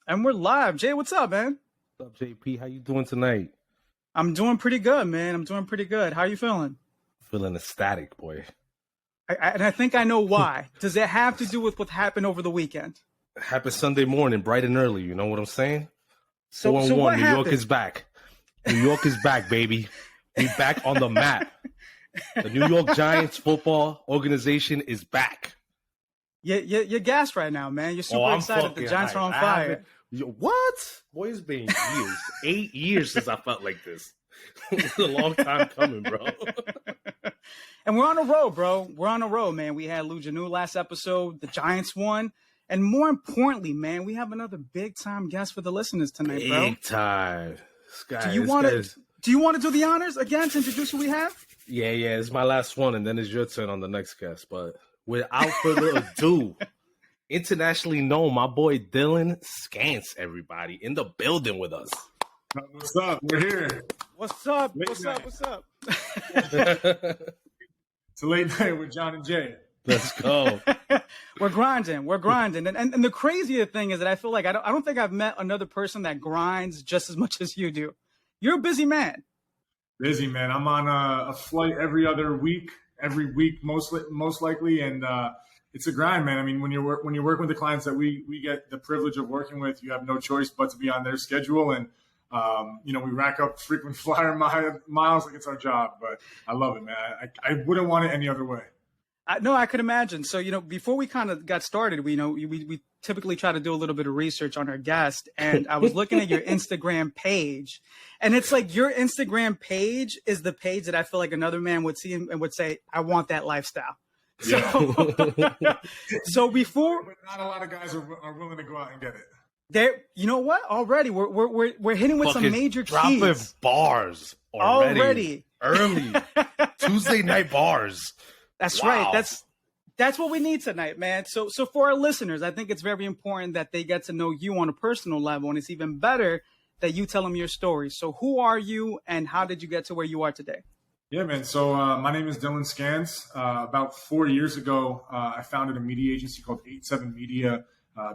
And we're live. Jay, what's up, man? What's up, JP? How you doing tonight? I'm doing pretty good, man. I'm doing pretty good. How are you feeling? Feeling ecstatic, boy. And I think I know why. Does it have to do with what happened over the weekend? It happened Sunday morning, bright and early. You know what I'm saying? So 4-1. what New happened? York is back. New York is back, baby. We back on the map. The New York Giants football organization is back. You're gassed right now, man. You're super excited. The Giants are on fire. What? Boy, it's been years. 8 years since I felt like this. It's a long time coming, bro. And we're on a roll, bro. We're on a roll, man. We had Lou Janu last episode. The Giants won. And more importantly, man, we have another big-time guest for the listeners tonight, bro. Big time. Do you want to do the honors again to introduce who we have? Yeah, it's my last one, and then it's your turn on the next guest. But without further ado, internationally known, my boy Dylan Scance, everybody, in the building with us. What's up? We're here. What's up? What's up? It's a late night with John and Jay. Let's go. We're grinding. And the crazier thing is that I feel like I don't think I've met another person that grinds just as much as you do. You're a busy man. Busy, man. I'm on a flight every week, most likely, and it's a grind, man. I mean, when you're working with the clients that we get the privilege of working with, you have no choice but to be on their schedule, and we rack up frequent flyer miles like it's our job. But I love it, man. I wouldn't want it any other way. No, I could imagine. So, before we kind of got started, we typically try to do a little bit of research on our guest. And I was looking at your Instagram page. And it's like your Instagram page is the page that I feel like another man would see and would say, I want that lifestyle. Yeah. So before. But not a lot of guys are willing to go out and get it. There, you know what? Already, we're hitting with some major dropping keys. Bars already. Early. Tuesday night bars. That's wow. Right. That's what we need tonight, man. So for our listeners, I think it's very important that they get to know you on a personal level, and it's even better that you tell them your story. So who are you, and how did you get to where you are today? Yeah, man. So my name is Dylan Scance. About 4 years ago, I founded a media agency called 87 Media,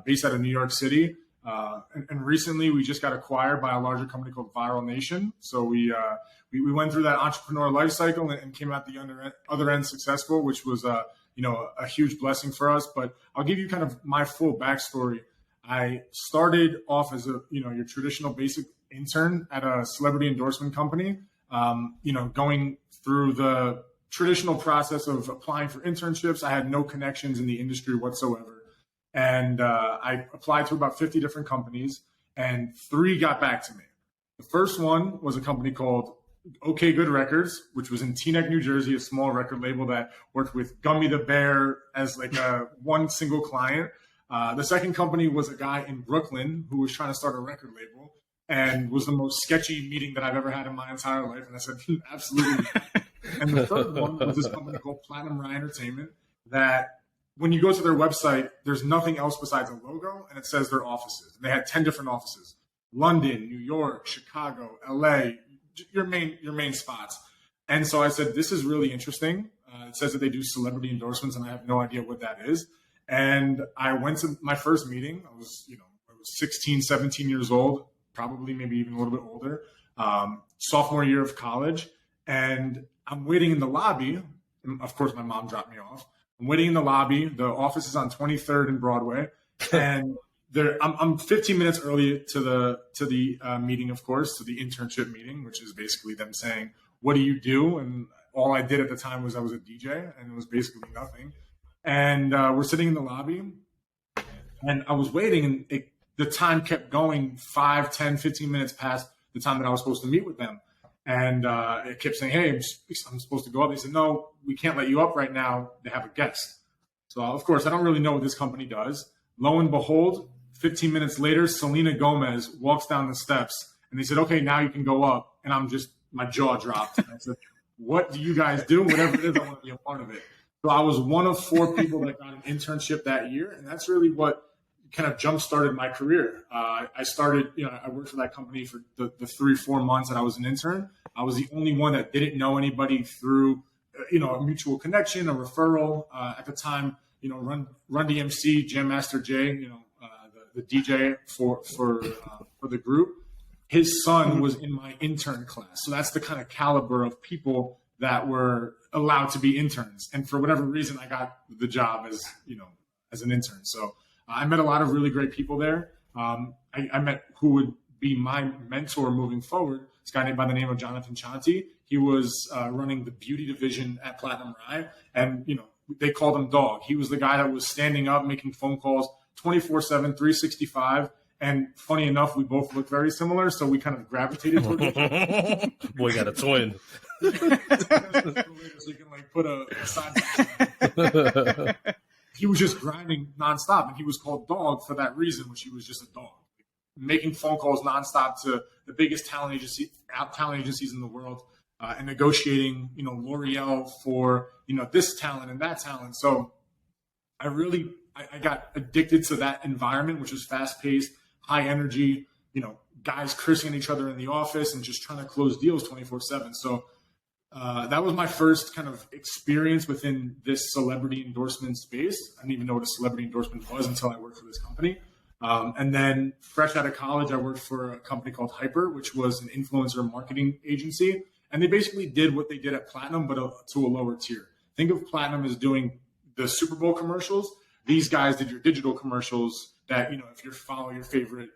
based out of New York City. And recently, we just got acquired by a larger company called Viral Nation. So we went through that entrepreneur life cycle and came out the other end successful, which was a huge blessing for us. But I'll give you kind of my full backstory. I started off as your traditional basic intern at a celebrity endorsement company. Going through the traditional process of applying for internships. I had no connections in the industry whatsoever. And I applied to about 50 different companies, and 3 got back to me. The first one was a company called OK Good Records, which was in Teaneck, New Jersey, a small record label that worked with Gummy the Bear as like one single client. The second company was a guy in Brooklyn who was trying to start a record label and was the most sketchy meeting that I've ever had in my entire life. And I said, absolutely. And the third one was this company called Platinum Rye Entertainment that when you go to their website, there's nothing else besides a logo, and it says their offices. They had 10 different offices: London, New York, Chicago, LA, your main spots. And so I said, this is really interesting. It says that they do celebrity endorsements, and I have no idea what that is. And I went to my first meeting. I was 16, 17 years old, probably maybe even a little bit older, sophomore year of college. And I'm waiting in the lobby. And of course, my mom dropped me off. I'm waiting in the lobby. The office is on 23rd and Broadway, and I'm 15 minutes early to the meeting, of course, to the internship meeting, which is basically them saying, "What do you do?" And all I did at the time was I was a DJ, and it was basically nothing. And we're sitting in the lobby, and I was waiting, and the time kept going 5, 10, 15 minutes past the time that I was supposed to meet with them. And it kept saying, "Hey, I'm supposed to go up." They said, "No, we can't let you up right now. They have a guest." So, of course, I don't really know what this company does. Lo and behold, 15 minutes later, Selena Gomez walks down the steps, and they said, "Okay, now you can go up." And my jaw dropped. And I said, "What do you guys do? Whatever it is, I want to be a part of it." So I was one of 4 people that got an internship that year, and that's really what kind of jump-started my career. I started, I worked for that company for the 3-4 months that I was an intern. I was the only one that didn't know anybody through, a mutual connection, a referral. At the time, Run DMC, Jam Master Jay, the DJ for the group. His son was in my intern class. So that's the kind of caliber of people that were allowed to be interns. And for whatever reason, I got the job as an intern. So I met a lot of really great people there. I met who would be my mentor moving forward. This guy by the name of Jonathan Chanti. He was running the beauty division at Platinum Rye. And, they called him Dog. He was the guy that was standing up, making phone calls 24/7, 365. And funny enough, we both look very similar, so we kind of gravitated toward each other. Boy, got a twin. So you can put a side. He was just grinding nonstop, and he was called Dog for that reason, which he was just a dog, making phone calls nonstop to the biggest talent agencies in the world, and negotiating, L'Oreal for this talent and that talent. So I got addicted to that environment, which was fast paced, high energy, guys cursing at each other in the office and just trying to close deals 24/7. So that was my first kind of experience within this celebrity endorsement space. I didn't even know what a celebrity endorsement was until I worked for this company. And then fresh out of college, I worked for a company called Hyper, which was an influencer marketing agency. And they basically did what they did at Platinum, but to a lower tier. Think of Platinum as doing the Super Bowl commercials. These guys did your digital commercials that, if you follow your favorite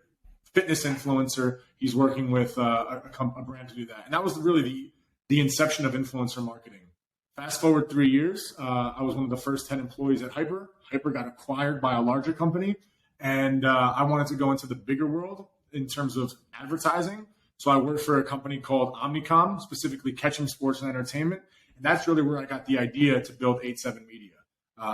fitness influencer, he's working with a brand to do that. And that was really the inception of influencer marketing. Fast forward 3 years, I was one of the first 10 employees at Hyper. Hyper got acquired by a larger company. And I wanted to go into the bigger world in terms of advertising. So I worked for a company called Omnicom, specifically Ketchum Sports and Entertainment. And that's really where I got the idea to build 87 Media.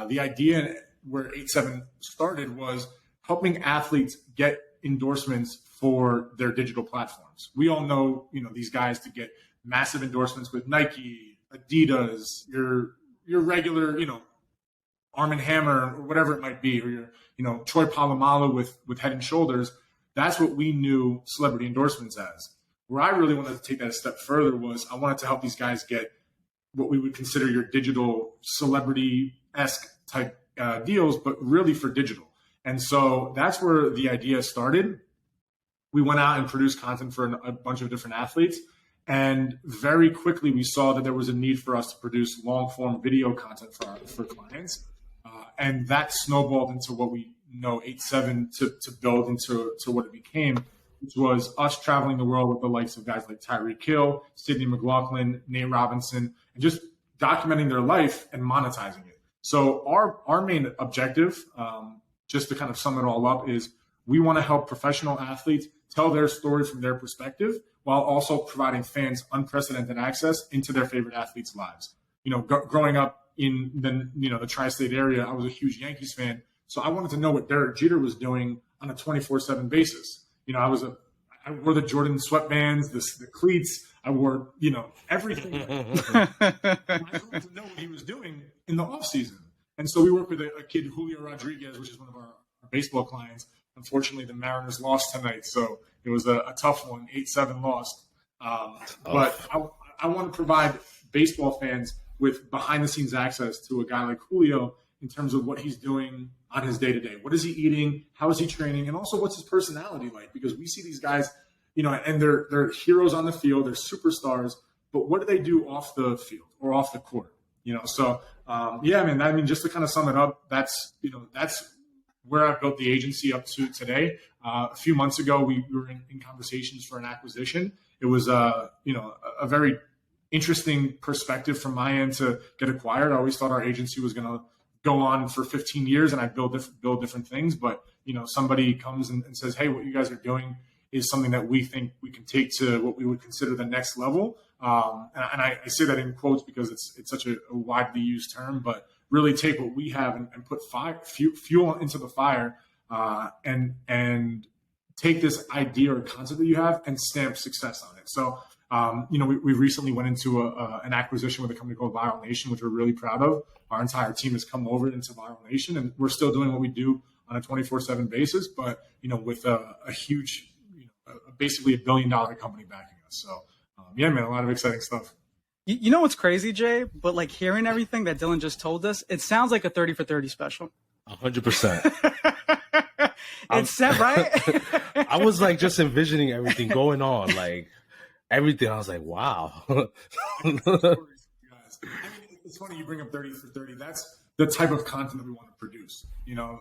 The idea where 87 started was helping athletes get endorsements for their digital platforms. We all know, these guys to get massive endorsements with Nike, Adidas, your regular, Arm & Hammer or whatever it might be, or your, Troy Polamalu with Head & Shoulders. That's what we knew celebrity endorsements as. Where I really wanted to take that a step further was I wanted to help these guys get what we would consider your digital celebrity-esque type deals, but really for digital. And so that's where the idea started. We went out and produced content for a bunch of different athletes. And very quickly, we saw that there was a need for us to produce long-form video content for clients. And that snowballed into what we know 87 to build into what it became, which was us traveling the world with the likes of guys like Tyreek Hill, Sidney McLaughlin, Nate Robinson, and just documenting their life and monetizing it. So our main objective, just to kind of sum it all up, is we want to help professional athletes tell their story from their perspective while also providing fans unprecedented access into their favorite athletes' lives. Growing up in the tri-state area, I was a huge Yankees fan. So I wanted to know what Derek Jeter was doing on a 24/7 basis. I wore the Jordan sweatbands, the cleats. I wore, everything. I wanted to know what he was doing in the off season. And so we worked with a kid, Julio Rodriguez, which is one of our baseball clients. Unfortunately, the Mariners lost tonight, so it was a tough one. 8-7 lost. But I want to provide baseball fans with behind-the-scenes access to a guy like Julio in terms of what he's doing on his day-to-day. What is he eating? How is he training? And also, what's his personality like? Because we see these guys, and they're heroes on the field, they're superstars, but what do they do off the field or off the court? So just to kind of sum it up, that's where I built the agency up to today. A few months ago, we were in conversations for an acquisition. It was a very interesting perspective from my end to get acquired. I always thought our agency was going to go on for 15 years and I'd build different things. But, somebody comes and says, hey, what you guys are doing is something that we think we can take to what we would consider the next level. And I say that in quotes because it's such a widely used term, but really take what we have and put fuel into the fire and take this idea or concept that you have and stamp success on it. So, we recently went into an acquisition with a company called Viral Nation, which we're really proud of. Our entire team has come over into Viral Nation, and we're still doing what we do on a 24/7 basis, but, with a huge, basically $1 billion company backing us. So, a lot of exciting stuff. You know what's crazy, Jay? But hearing everything that Dylan just told us, it sounds like a 30 for 30 special. 100%. It's set, right? I was like just envisioning everything going on, like everything. I was like, wow. It's funny you bring up 30 for 30. That's the type of content that we want to produce. You know,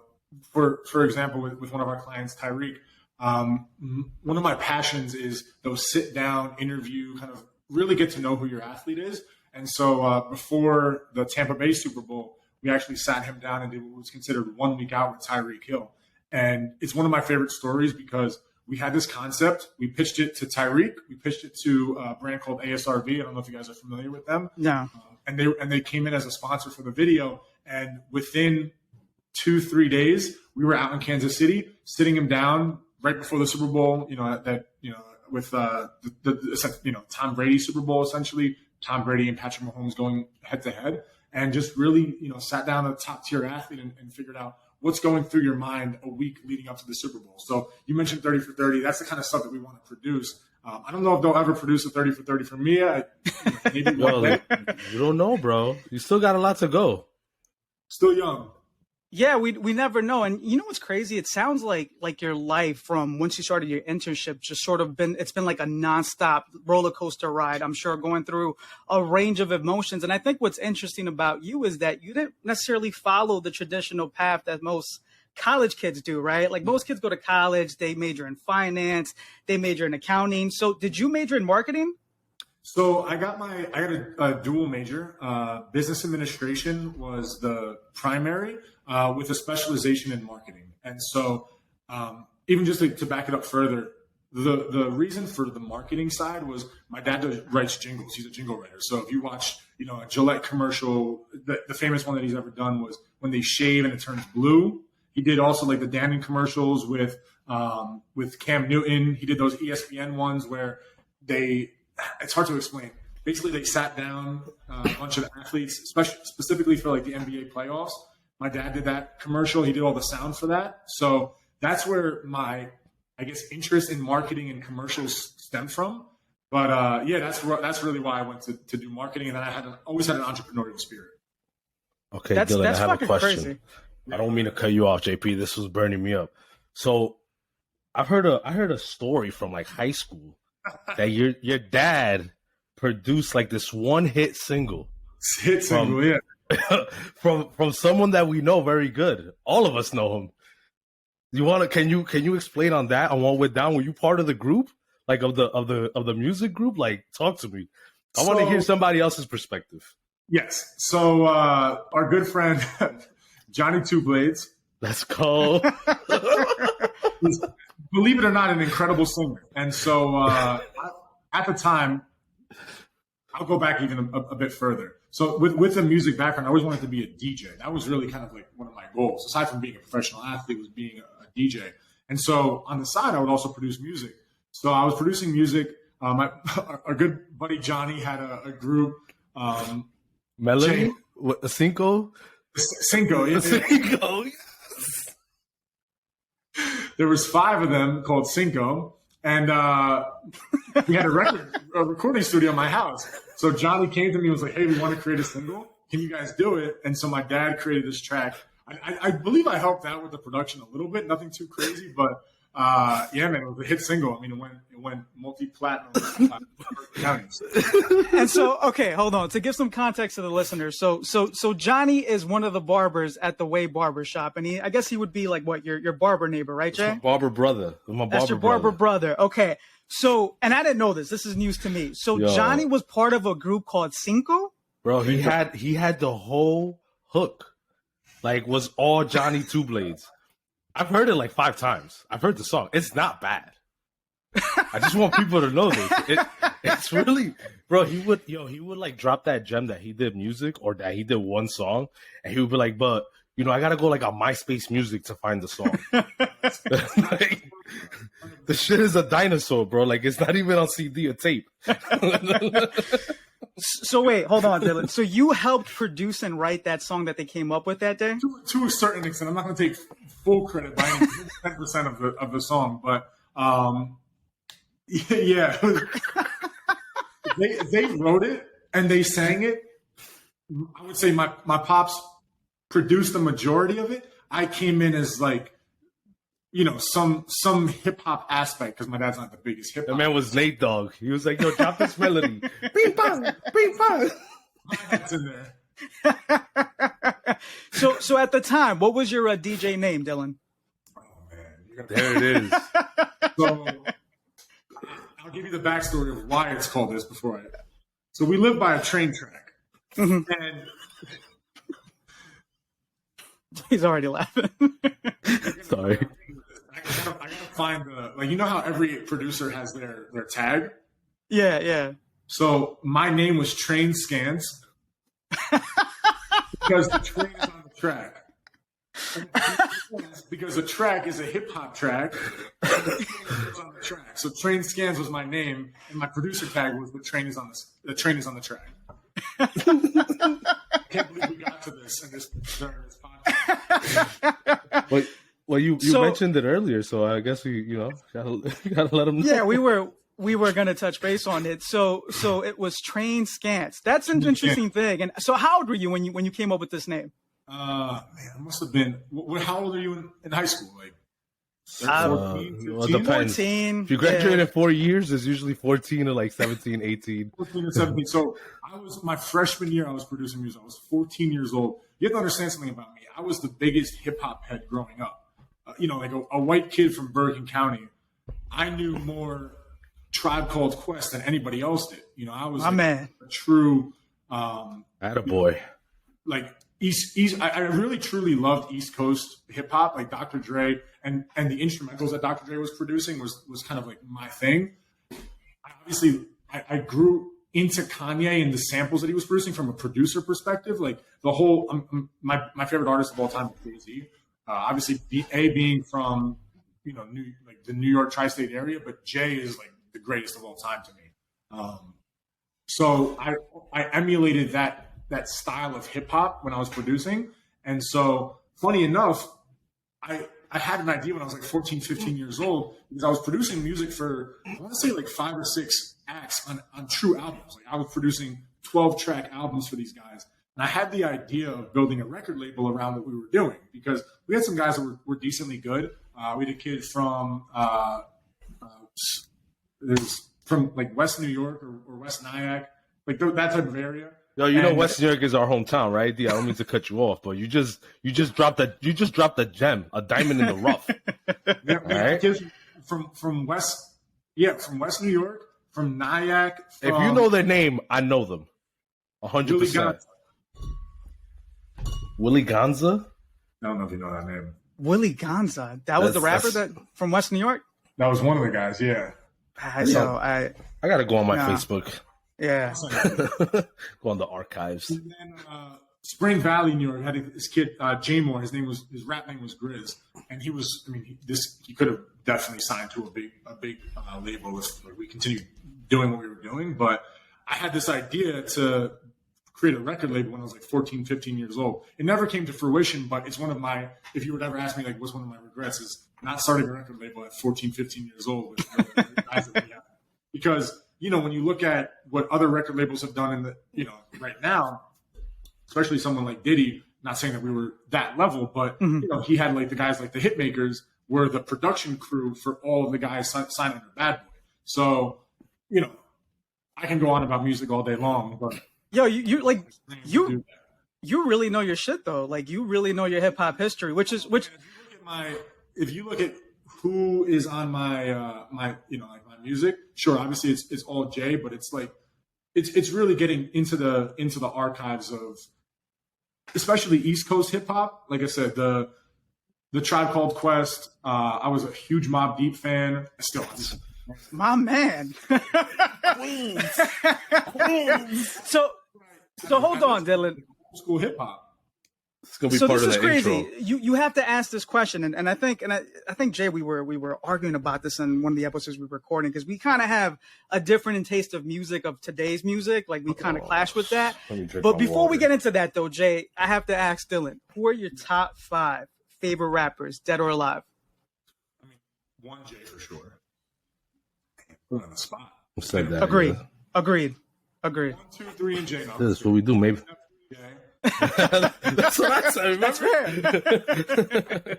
for example, with one of our clients, Tyreek, one of my passions is those sit down interview, kind of really get to know who your athlete is. And so before the Tampa Bay Super Bowl, we actually sat him down and did what was considered 1 week out with Tyreek Hill. And it's one of my favorite stories because we had this concept. We pitched it to Tyreek. We pitched it to a brand called ASRV. I don't know if you guys are familiar with them. No. And they came in as a sponsor for the video. And within 2-3 days, we were out in Kansas City, sitting him down right before the Super Bowl. With Tom Brady Super Bowl essentially. Tom Brady and Patrick Mahomes going head to head, and just really sat down a top tier athlete and figured out what's going through your mind a week leading up to the Super Bowl. So you mentioned 30 for 30. That's the kind of stuff that we want to produce. I don't know if they'll ever produce a 30 for 30 for me. Maybe you don't know, bro. You still got a lot to go. Still young. Yeah, we never know. And you know what's crazy? It sounds like your life from once you started your internship just sort of it's been like a nonstop roller coaster ride. I'm sure going through a range of emotions. And I think what's interesting about you is that you didn't necessarily follow the traditional path that most college kids do, right? Like most kids go to college, they major in finance, they major in accounting. So did you major in marketing? So I got a dual major. Business administration was the primary, with a specialization in marketing. And so even just to back it up further, the reason for the marketing side was my dad writes jingles. He's a jingle writer. So if you watch, a Gillette commercial, the famous one that he's ever done was when they shave and it turns blue. He did also like the Dannon commercials with Cam Newton. He did those ESPN ones where it's hard to explain. Basically, they sat down a bunch of athletes, specifically for like the NBA playoffs. My dad did that commercial. He did all the sound for that. So that's where my, interest in marketing and commercials stemmed from. But that's really why I went to do marketing. And then I always had an entrepreneurial spirit. Okay, that's Dylan, I have a question. Crazy. I don't mean to cut you off, JP. This was burning me up. So I heard a story from like high school that your dad produced like this one hit single. Yeah. from someone that we know very good. All of us know him. Can you explain on that, on what went down? Were you part of the group, like of the music group? Like, talk to me. I want to hear somebody else's perspective. Yes. So our good friend Johnny Two Blades. Let's go. Believe it or not, an incredible singer. And so at the time, I'll go back even a bit further. So with a music background, I always wanted to be a DJ. That was really kind of like one of my goals. Aside from being a professional athlete, was being a DJ. And so on the side, I would also produce music. So I was producing music. Our good buddy Johnny had a group. Melody? Cinco? Cinco, yeah. Cinco. There was 5 of them called Cinco. And we had a recording studio in my house. So Johnny came to me and was like, hey, we want to create a single. Can you guys do it? And so my dad created this track. I believe I helped out with the production a little bit, nothing too crazy, but yeah, man, it was a hit single. I mean, it went multi-platinum. And so, okay, hold on. To give some context to the listeners, so Johnny is one of the barbers at the Way Barber Shop, and I guess he would be like what your barber neighbor, right, Jay? My barber brother. That's your barber brother. Okay, so and I didn't know this. This is news to me. So Johnny was part of a group called Cinco. Bro, he had the whole hook, like was all Johnny Two Blades. I've heard it like 5 times. I've heard the song. It's not bad. I just want people to know this. It's really, bro. He would like drop that gem that he did music or that he did one song, and he would be like, "But I gotta go like on MySpace Music to find the song." Like, the shit is a dinosaur, bro. Like it's not even on CD or tape. So wait, hold on, Dylan. So you helped produce and write that song that they came up with that day? To a certain extent, I'm not going to take full credit by 10% of the song, but yeah, they wrote it and they sang it. I would say my pops produced the majority of it. I came in as like some hip hop aspect because my dad's not the biggest hip hop. The man was Nate Dogg. He was like, "Yo, drop this melody." Bing bang, bing bang. That's in there. So at the time, what was your DJ name, Dylan? Oh man, There it is. So I'll give you the backstory of why it's called this before I. So we live by a train track, and He's already laughing. Sorry. I gotta find you know how every producer has their tag. Yeah. So my name was Train Scance because the train is on the track. Because the track is a hip hop track. On the track. So Train Scans was my name, and my producer tag was the train is on the track. I can't believe we got to this in this podcast. Well, you mentioned it earlier, so I guess we gotta let them know. Yeah, we were gonna touch base on it. So it was Train Scance. That's an interesting thing. And so, how old were you when you came up with this name? Man, I must have been. How old are you in high school? Like 14, 15? Well, it depends. 14. If you graduate in 4 years, it's usually 14 or like 17, 18. 14 or 17. So my freshman year, I was producing music. I was 14 years old. You have to understand something about me. I was the biggest hip hop head growing up. Like a white kid from Bergen County. I knew more Tribe Called Quest than anybody else did. I was a true Attaboy. Like East. I really truly loved East Coast hip hop, like Dr. Dre and the instrumentals that Dr. Dre was producing was kind of like my thing. I grew into Kanye and the samples that he was producing from a producer perspective. Like the whole, my favorite artist of all time is Jay-Z. Obviously, being from the New York tri-state area, but Jay is like the greatest of all time to me. So I emulated that style of hip hop when I was producing, and so funny enough, I had an idea when I was like 14, 15 years old because I was producing music for I want to say like 5 or 6 acts on true albums. Like I was producing 12-track albums for these guys. And I had the idea of building a record label around what we were doing because we had some guys that were decently good. We had a kid from like West New York or West Nyack, like that type of area. Yo, West New York is our hometown, right? Yeah, I don't mean to cut you off, but you just dropped a gem, a diamond in the rough. Yeah, right? Kids from West New York, from Nyack. If you know their name, I know them, 100%. Willie Gonza? I don't know if you know that name. Willie Gonza. That was the rapper that from West New York? That was one of the guys, yeah. I gotta go on my Facebook. Yeah. Go on the archives. And then Spring Valley, New York, had this kid, Jay Moore. His rap name was Grizz. And he was, he could have definitely signed to a big label if we continued doing what we were doing. But I had this idea to create a record label when I was like 14, 15 years old. It never came to fruition, but it's one of my, if you would ever ask me, like, what's one of my regrets is not starting a record label at 14, 15 years old with the guys that we have. Because, when you look at what other record labels have done right now, especially someone like Diddy, not saying that we were that level, but, he had like the guys like the Hitmakers were the production crew for all of the guys signed under Bad Boy. So, I can go on about music all day long, but yo, you really know your shit though. Like you really know your hip hop history, which. If you look at who is on my my music, sure, obviously it's all Jay, but it's like it's really getting into the archives of especially East Coast hip hop. Like I said, the Tribe Called Quest. I was a huge Mobb Deep fan. I still am. My man. Queens. So hold on, Dylan. School hip hop. It's gonna be part of the crazy. intro. You have to ask this question, and I think Jay, we were arguing about this in one of the episodes we were recording because we kind of have a different taste of music of today's music. Like we kind of clash with that. But before we get into that though, Jay, I have to ask Dylan, who are your top 5 favorite rappers, dead or alive? One Jay for sure. Put on the spot. Said that. Agreed. 1, 2, 3, and Jay. No, this is what we do, maybe. That's what I said. That's fair.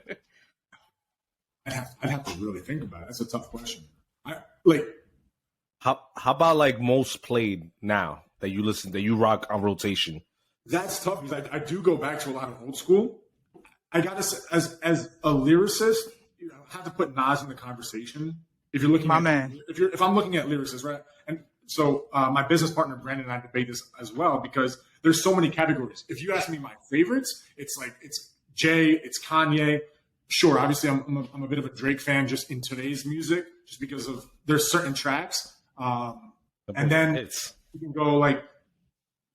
I'd have to really think about it. That's a tough question. I like. How about like most played now that you rock on rotation? That's tough because I do go back to a lot of old school. I gotta say, as a lyricist, you know, I have to put Nas in the conversation. If you're looking, if I'm looking at lyricists, right? And so my business partner Brandon and I debate this as well because there's so many categories. If you ask me my favorites, it's Jay, it's Kanye. Sure, obviously I'm a bit of a Drake fan just in today's music, just because of there's certain tracks. And then you can go like,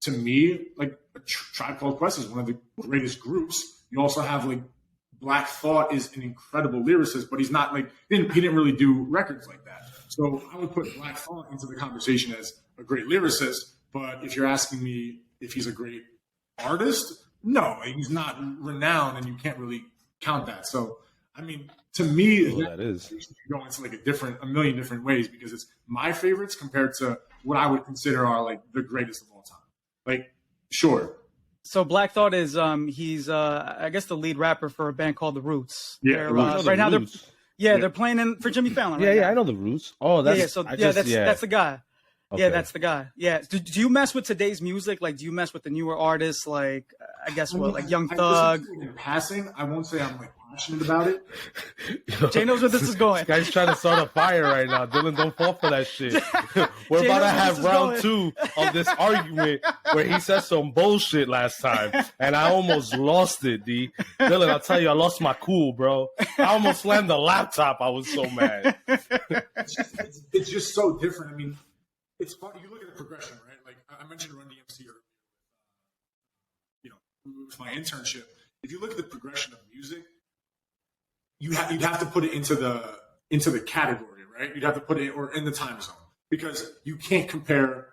to me, like a Tribe Called Quest is one of the greatest groups. You also have like Black Thought is an incredible lyricist, but he's not like he didn't really do records like that. So I would put Black Thought into the conversation as a great lyricist. But if you're asking me if he's a great artist, no, he's not renowned, and you can't really count that. So I mean, to me, that is go into like a million different ways because it's my favorites compared to what I would consider are like the greatest of all time. Like, sure. So Black Thought is he's I guess the lead rapper for a band called The Roots. Yeah, right now they're playing for Jimmy Fallon. Right now. I know The Roots. Oh, that's that's the guy. Okay. Yeah, that's the guy. Yeah. Do you mess with today's music? Like, do you mess with the newer artists? Like, I guess like Young Thug. In passing, I won't say I'm like passionate about it. Jay knows where this is going. This guy's trying to start a fire right now. Dylan, don't fall for that shit. We're about to have round 2 of this argument where he said some bullshit last time, and I almost lost it, D. Dylan, I'll tell you, I lost my cool, bro. I almost slammed the laptop. I was so mad. It's just so different. I mean, it's funny. You look at the progression, right? Like I mentioned Run DMC earlier, with my internship. If you look at the progression of music, you'd have to put it into the category, right? You'd have to put it or in the time zone because you can't compare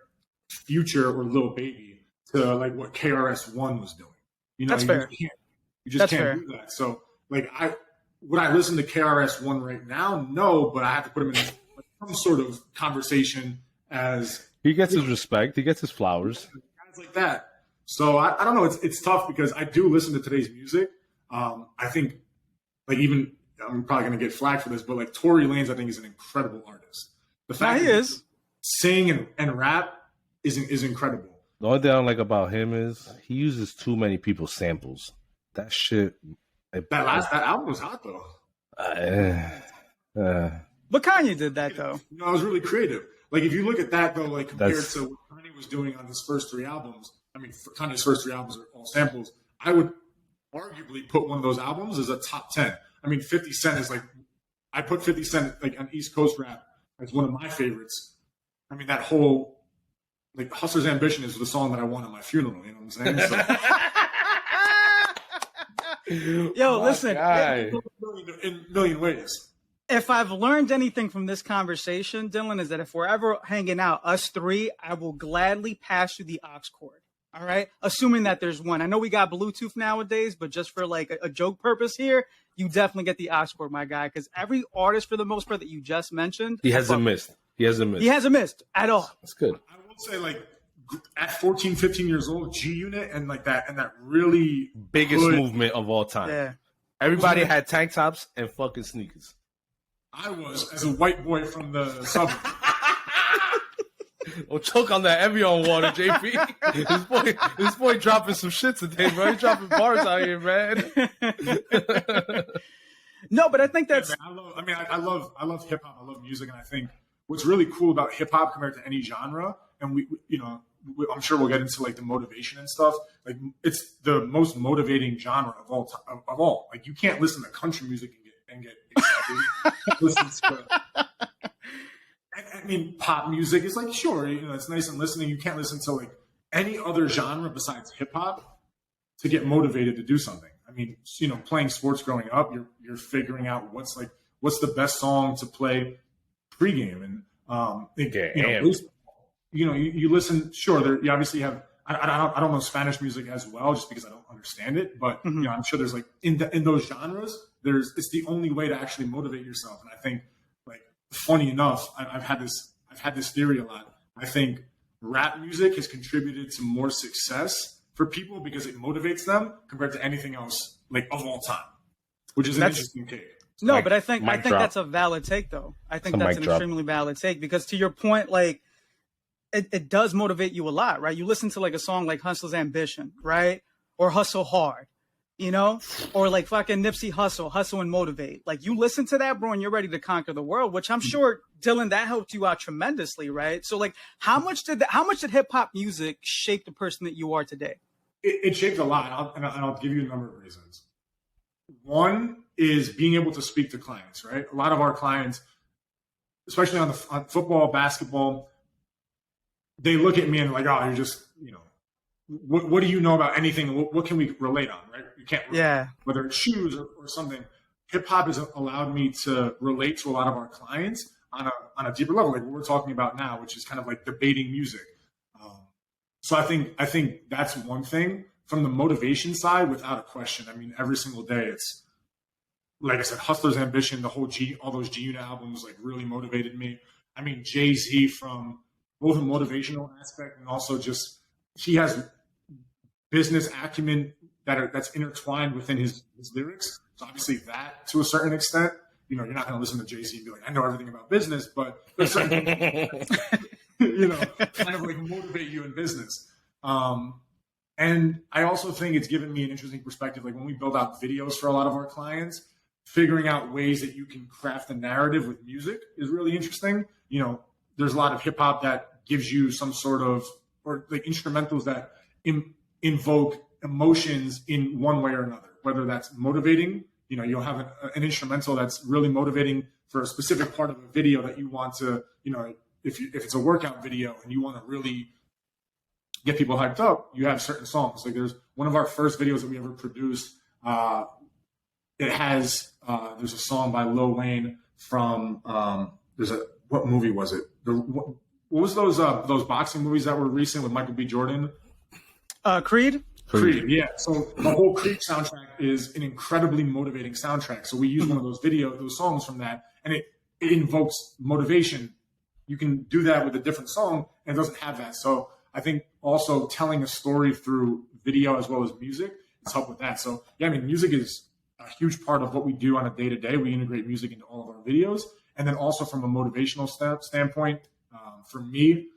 Future or Lil Baby to like what KRS-One was doing. That's fair. You just can't do that. So like would I listen to KRS-One right now? No, but I have to put him in like some sort of conversation as he gets his respect, he gets his flowers, guys like that. So I don't know. It's tough because I do listen to today's music. I think like even I'm probably gonna get flack for this, but like Tory Lanez, I think is an incredible artist. The fact he is sing and rap is incredible. The only thing I don't like about him is he uses too many people's samples. That shit. That album was hot though. But Kanye did that though. No, it was really creative. Like if you look at that though, like compared to what Kanye was doing on his first 3 albums. I mean, Kanye's first 3 albums are all samples. I would arguably put one of those albums as a top 10. I mean, 50 Cent is like, I put 50 Cent like on East Coast rap as one of my favorites. I mean, that whole, like, Hustler's Ambition is the song that I want at my funeral, you know what I'm saying? So, yo, listen. In a million ways. If I've learned anything from this conversation, Dylan, is that if we're ever hanging out, us 3, I will gladly pass you the aux cord. All right. Assuming that there's one. I know we got Bluetooth nowadays, but just for like a joke purpose here, you definitely get the aux cord, my guy. Because every artist, for the most part, that you just mentioned, he hasn't missed. He hasn't missed at all. That's good. I will say, like, at 14, 15 years old, G Unit and like that, and that really biggest movement of all time. Yeah. Everybody had tank tops and fucking sneakers. I was, as a white boy from the suburbs. Don't choke on that Evian water, JP. This boy dropping some shit today, bro. He's dropping bars out here, man. No, but I think that's. Yeah, I love hip hop. I love music, and I think what's really cool about hip hop compared to any genre, and I'm sure we'll get into like the motivation and stuff. Like it's the most motivating genre of all time. Of all, like you can't listen to country music and get excited. Listen to. I mean, pop music is like, sure, it's nice and listening. You can't listen to like any other genre besides hip hop to get motivated to do something. I mean, playing sports growing up, you're figuring out what's the best song to play pregame, and you listen. Sure, you obviously have. I don't know Spanish music as well, just because I don't understand it. But I'm sure there's like in those genres, it's the only way to actually motivate yourself. And I think. Funny enough, I've had this theory a lot. I think rap music has contributed to more success for people because it motivates them compared to anything else, like of all time, which is an interesting take. No, but I think mic drop. that's a valid take, though. I think Some that's mic an drop. extremely valid take because, to your point, like it does motivate you a lot, right? You listen to like a song like Hustle's Ambition, right? Or Hustle Hard, you know? Or like fucking Nipsey Hussle, Hustle and Motivate. Like you listen to that, bro, and you're ready to conquer the world, which I'm sure, Dylan, that helped you out tremendously, right? So like how much did hip hop music shape the person that you are today? It shaped a lot, and I'll give you a number of reasons. One is being able to speak to clients, right? A lot of our clients, especially on football, basketball, they look at me and like, oh, you're just, what do you know about anything? What can we relate on, right? You can't relate, Yeah. whether it's shoes or something. Hip hop has allowed me to relate to a lot of our clients on a deeper level, like what we're talking about now, which is kind of like debating music. So I think that's one thing. From the motivation side, without a question. I mean, every single day, it's like I said, Hustler's Ambition, all those G Unit albums, like really motivated me. I mean, Jay-Z, from both a motivational aspect and also just he has business acumen that's intertwined within his lyrics. So obviously, that to a certain extent, you're not going to listen to Jay-Z and be like, I know everything about business, but there's certain kind of like motivate you in business. And I also think it's given me an interesting perspective. Like when we build out videos for a lot of our clients, figuring out ways that you can craft a narrative with music is really interesting. There's a lot of hip hop that gives you some sort of, or like instrumentals that invoke emotions in one way or another, whether that's motivating, you'll have an instrumental that's really motivating for a specific part of a video that you want to, if it's a workout video and you want to really get people hyped up, you have certain songs. Like there's one of our first videos that we ever produced. It has there's a song by Lil Wayne from what movie was it? What was those boxing movies that were recent with Michael B. Jordan? Creed. Creed, yeah. So the whole Creed soundtrack is an incredibly motivating soundtrack. So we use one of those songs from that, and it invokes motivation. You can do that with a different song, and it doesn't have that. So I think also telling a story through video as well as music has helped with that. So yeah, I mean, music is a huge part of what we do on a day-to-day. We integrate music into all of our videos. And then also from a motivational standpoint, for me,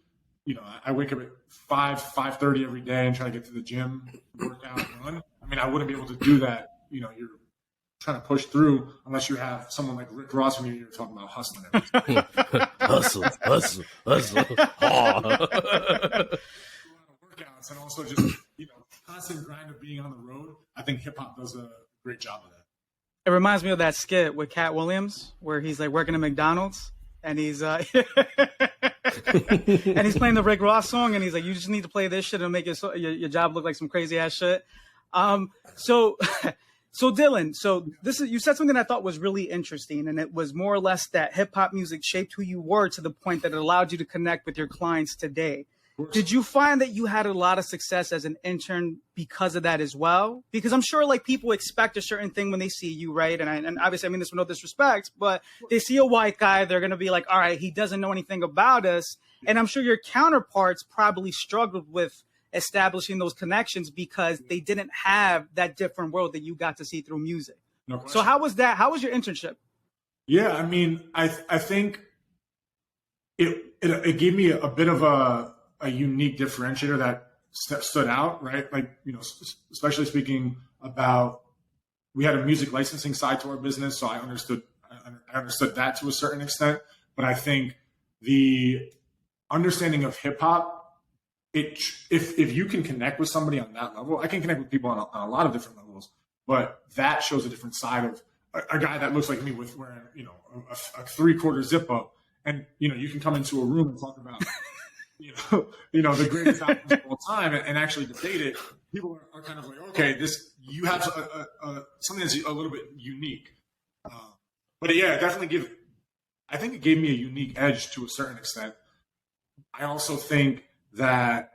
I wake up at 5:30 every day and try to get to the gym, work out, and run. I mean, I wouldn't be able to do that. You're trying to push through unless you have someone like Rick Ross when you're talking about hustling. hustle. Workouts and also just constant grind of being on the road. I think hip hop does a great job of that. It reminds me of that skit with Cat Williams where he's like working at McDonald's and he's and he's playing the Rick Ross song and he's like, you just need to play this shit and make your job look like some crazy ass shit. So Dylan, you said something I thought was really interesting, and it was more or less that hip hop music shaped who you were to the point that it allowed you to connect with your clients today. Did you find that you had a lot of success as an intern because of that as well? Because I'm sure like people expect a certain thing when they see you, right? And obviously, I mean this with no disrespect, but they see a white guy, they're going to be like, all right, he doesn't know anything about us. And I'm sure your counterparts probably struggled with establishing those connections because they didn't have that different world that you got to see through music. No question. So how was that? How was your internship? Yeah, I mean, I think it gave me a bit of a unique differentiator that stood out, right? Like, especially speaking about, we had a music licensing side to our business, so I understood that to a certain extent. But I think the understanding of hip hop, if you can connect with somebody on that level, I can connect with people on a lot of different levels, but that shows a different side of a guy that looks like me with wearing, a 3/4 zip up, and you can come into a room and talk about the greatest albums of all time and actually debate it. People are kind of like, okay, you have something that's a little bit unique. But yeah, I think it gave me a unique edge to a certain extent. I also think that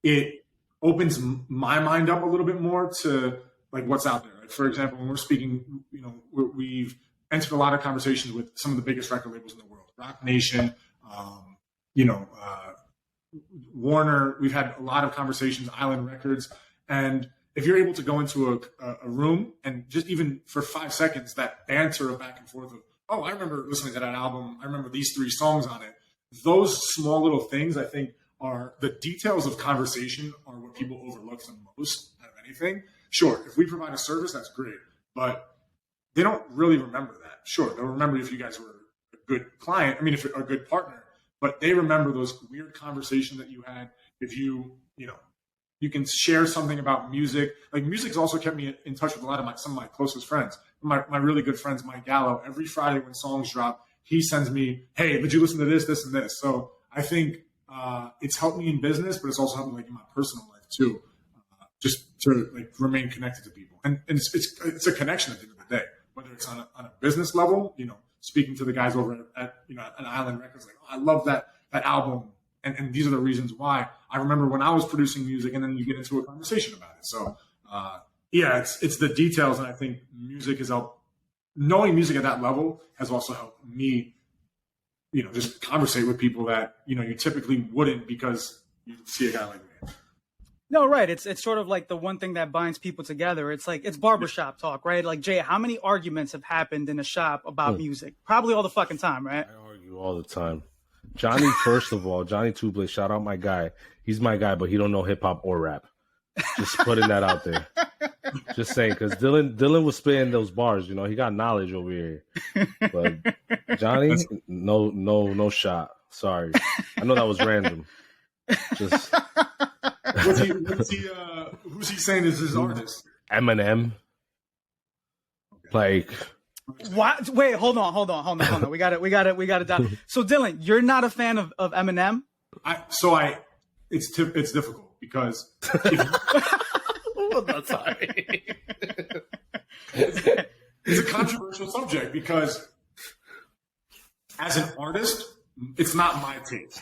it opens my mind up a little bit more to like what's out there. Like, for example, when we're speaking, we've entered a lot of conversations with some of the biggest record labels in the world, Rock Nation, Warner. We've had a lot of conversations, Island Records, and if you're able to go into a room and just even for 5 seconds, that banter of back and forth of, oh, I remember listening to that album. I remember these 3 songs on it. Those small little things, I think, are the details of conversation are what people overlook the most out of anything. Sure, if we provide a service, that's great, but they don't really remember that. Sure, they'll remember if you guys were a good client. I mean, if you're a good partner, but they remember those weird conversations that you had. If you can share something about music. Like music's also kept me in touch with some of my closest friends. My really good friends, Mike Gallo. Every Friday when songs drop, he sends me, "Hey, did you listen to this, this, and this?" So I think it's helped me in business, but it's also helped me like in my personal life too, just to like remain connected to people. And it's a connection at the end of the day, whether it's on a business level, speaking to the guys over at an Island Records, like, oh, I love that album. And these are the reasons why. I remember when I was producing music, and then you get into a conversation about it. So, it's the details, and I think music has helped. Knowing music at that level has also helped me, just conversate with people that you typically wouldn't because you see a guy like me. No, right. It's sort of like the one thing that binds people together. It's like it's barbershop talk, right? Like, Jay, how many arguments have happened in a shop about music? Probably all the fucking time, right? I argue all the time. Johnny, first of all, Johnny Tuble, shout out my guy. He's my guy, but he don't know hip hop or rap. Just putting that out there. Just saying, because Dylan was spitting those bars. He got knowledge over here. But Johnny, no shot. Sorry, I know that was random. Just who's he saying is his artist? Eminem. Okay. Like. What? Wait, hold on. We got it down. So, Dylan, you're not a fan of Eminem? It's difficult because sorry. It's a controversial subject because as an artist, it's not my taste.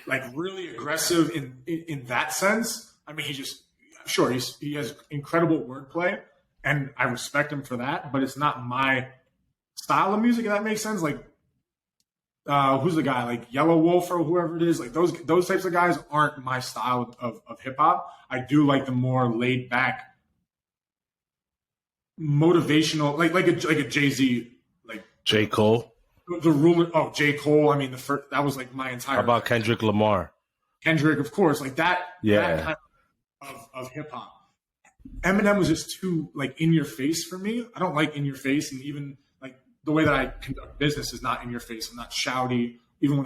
Like really aggressive in that sense. I mean, he has incredible wordplay. And I respect him for that, but it's not my style of music, if that makes sense. Like, who's the guy? Like Yellow Wolf or whoever it is. Like those types of guys aren't my style of hip hop. I do like the more laid back, motivational, like a Jay-Z, like J. Cole. The ruler. Oh, J. Cole. I mean, that was like my entire. How about Kendrick Lamar? Kendrick, of course, like that. Yeah. That kind of hip hop. Eminem was just too like in your face for me. I don't like in your face, and even like the way that I conduct business is not in your face. I'm not shouty. Even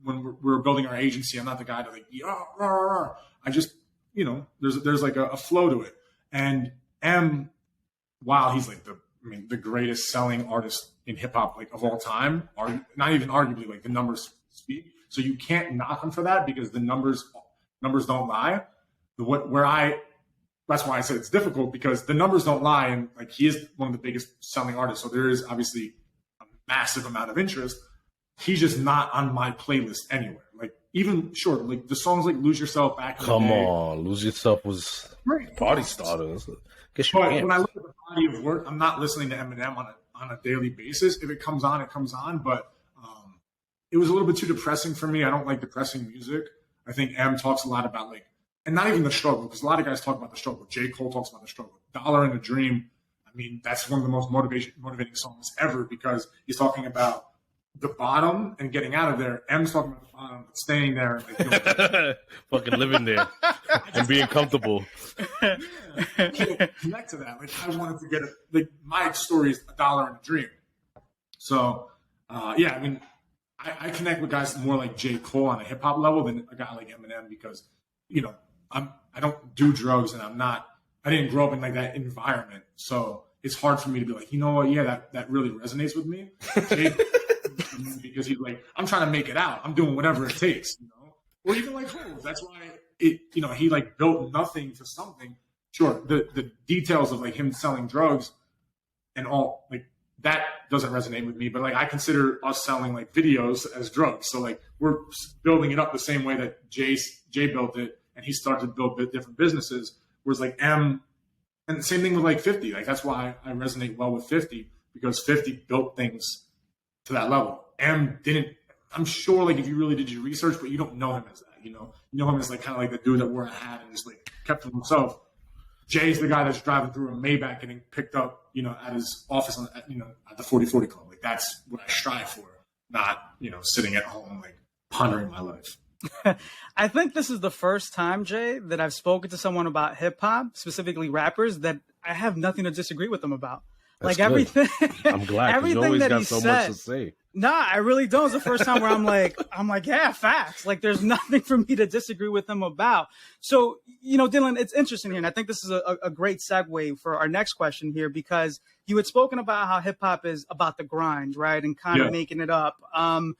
when we're building our agency, I'm not the guy to like rah, rah, rah. I just there's like a flow to it. And while he's like the greatest selling artist in hip hop like of all time, or not even arguably, like the numbers speak. So you can't knock him for that because the numbers don't lie. That's why I said it's difficult because the numbers don't lie, and like he is one of the biggest selling artists. So there is obviously a massive amount of interest. He's just not on my playlist anywhere. Like even like the songs like "Lose Yourself" back. Come on, "Lose Yourself" was party starter. But when I look at the body of work, I'm not listening to Eminem on a daily basis. If it comes on, it comes on. But it was a little bit too depressing for me. I don't like depressing music. I think M talks a lot about like. And not even the struggle, because a lot of guys talk about the struggle. J. Cole talks about the struggle. "Dollar in a Dream," I mean, that's one of the most motivating songs ever because he's talking about the bottom and getting out of there. M's talking about the bottom, staying there. Like, fucking living there and being comfortable. I can't connect to that. Like, I wanted to get my story is $1 in a dream. So, I mean, I connect with guys more like J. Cole on a hip hop level than a guy like Eminem because, I don't do drugs and I didn't grow up in like that environment. So it's hard for me to be like, you know what? Yeah, that really resonates with me. Because he's like, I'm trying to make it out. I'm doing whatever it takes, Or even like Hov. That's why he like built nothing to something. Sure. The details of like him selling drugs and all like that doesn't resonate with me, but like I consider us selling like videos as drugs. So like we're building it up the same way that Jay built it. And he started to build different businesses. Whereas like M, and the same thing with like 50. Like that's why I resonate well with 50 because 50 built things to that level. M didn't. I'm sure like if you really did your research, but you don't know him as that. You know him as like kind of like the dude that wore a hat and just like kept to himself. Jay's the guy that's driving through a Maybach getting picked up, at his office at the 40/40 Club. Like, that's what I strive for, not, sitting at home, like, pondering my life. I think this is the first time, Jay, that I've spoken to someone about hip hop, specifically rappers, that I have nothing to disagree with them about. That's like good. everything, I'm glad. everything You always that got he so said. much to say. Nah, I really don't. It's the first time where I'm like, yeah, facts. Like, there's nothing for me to disagree with him about. So, Dylan, it's interesting here, and I think this is a great segue for our next question here, because you had spoken about how hip hop is about the grind, right, and kind of making it up. And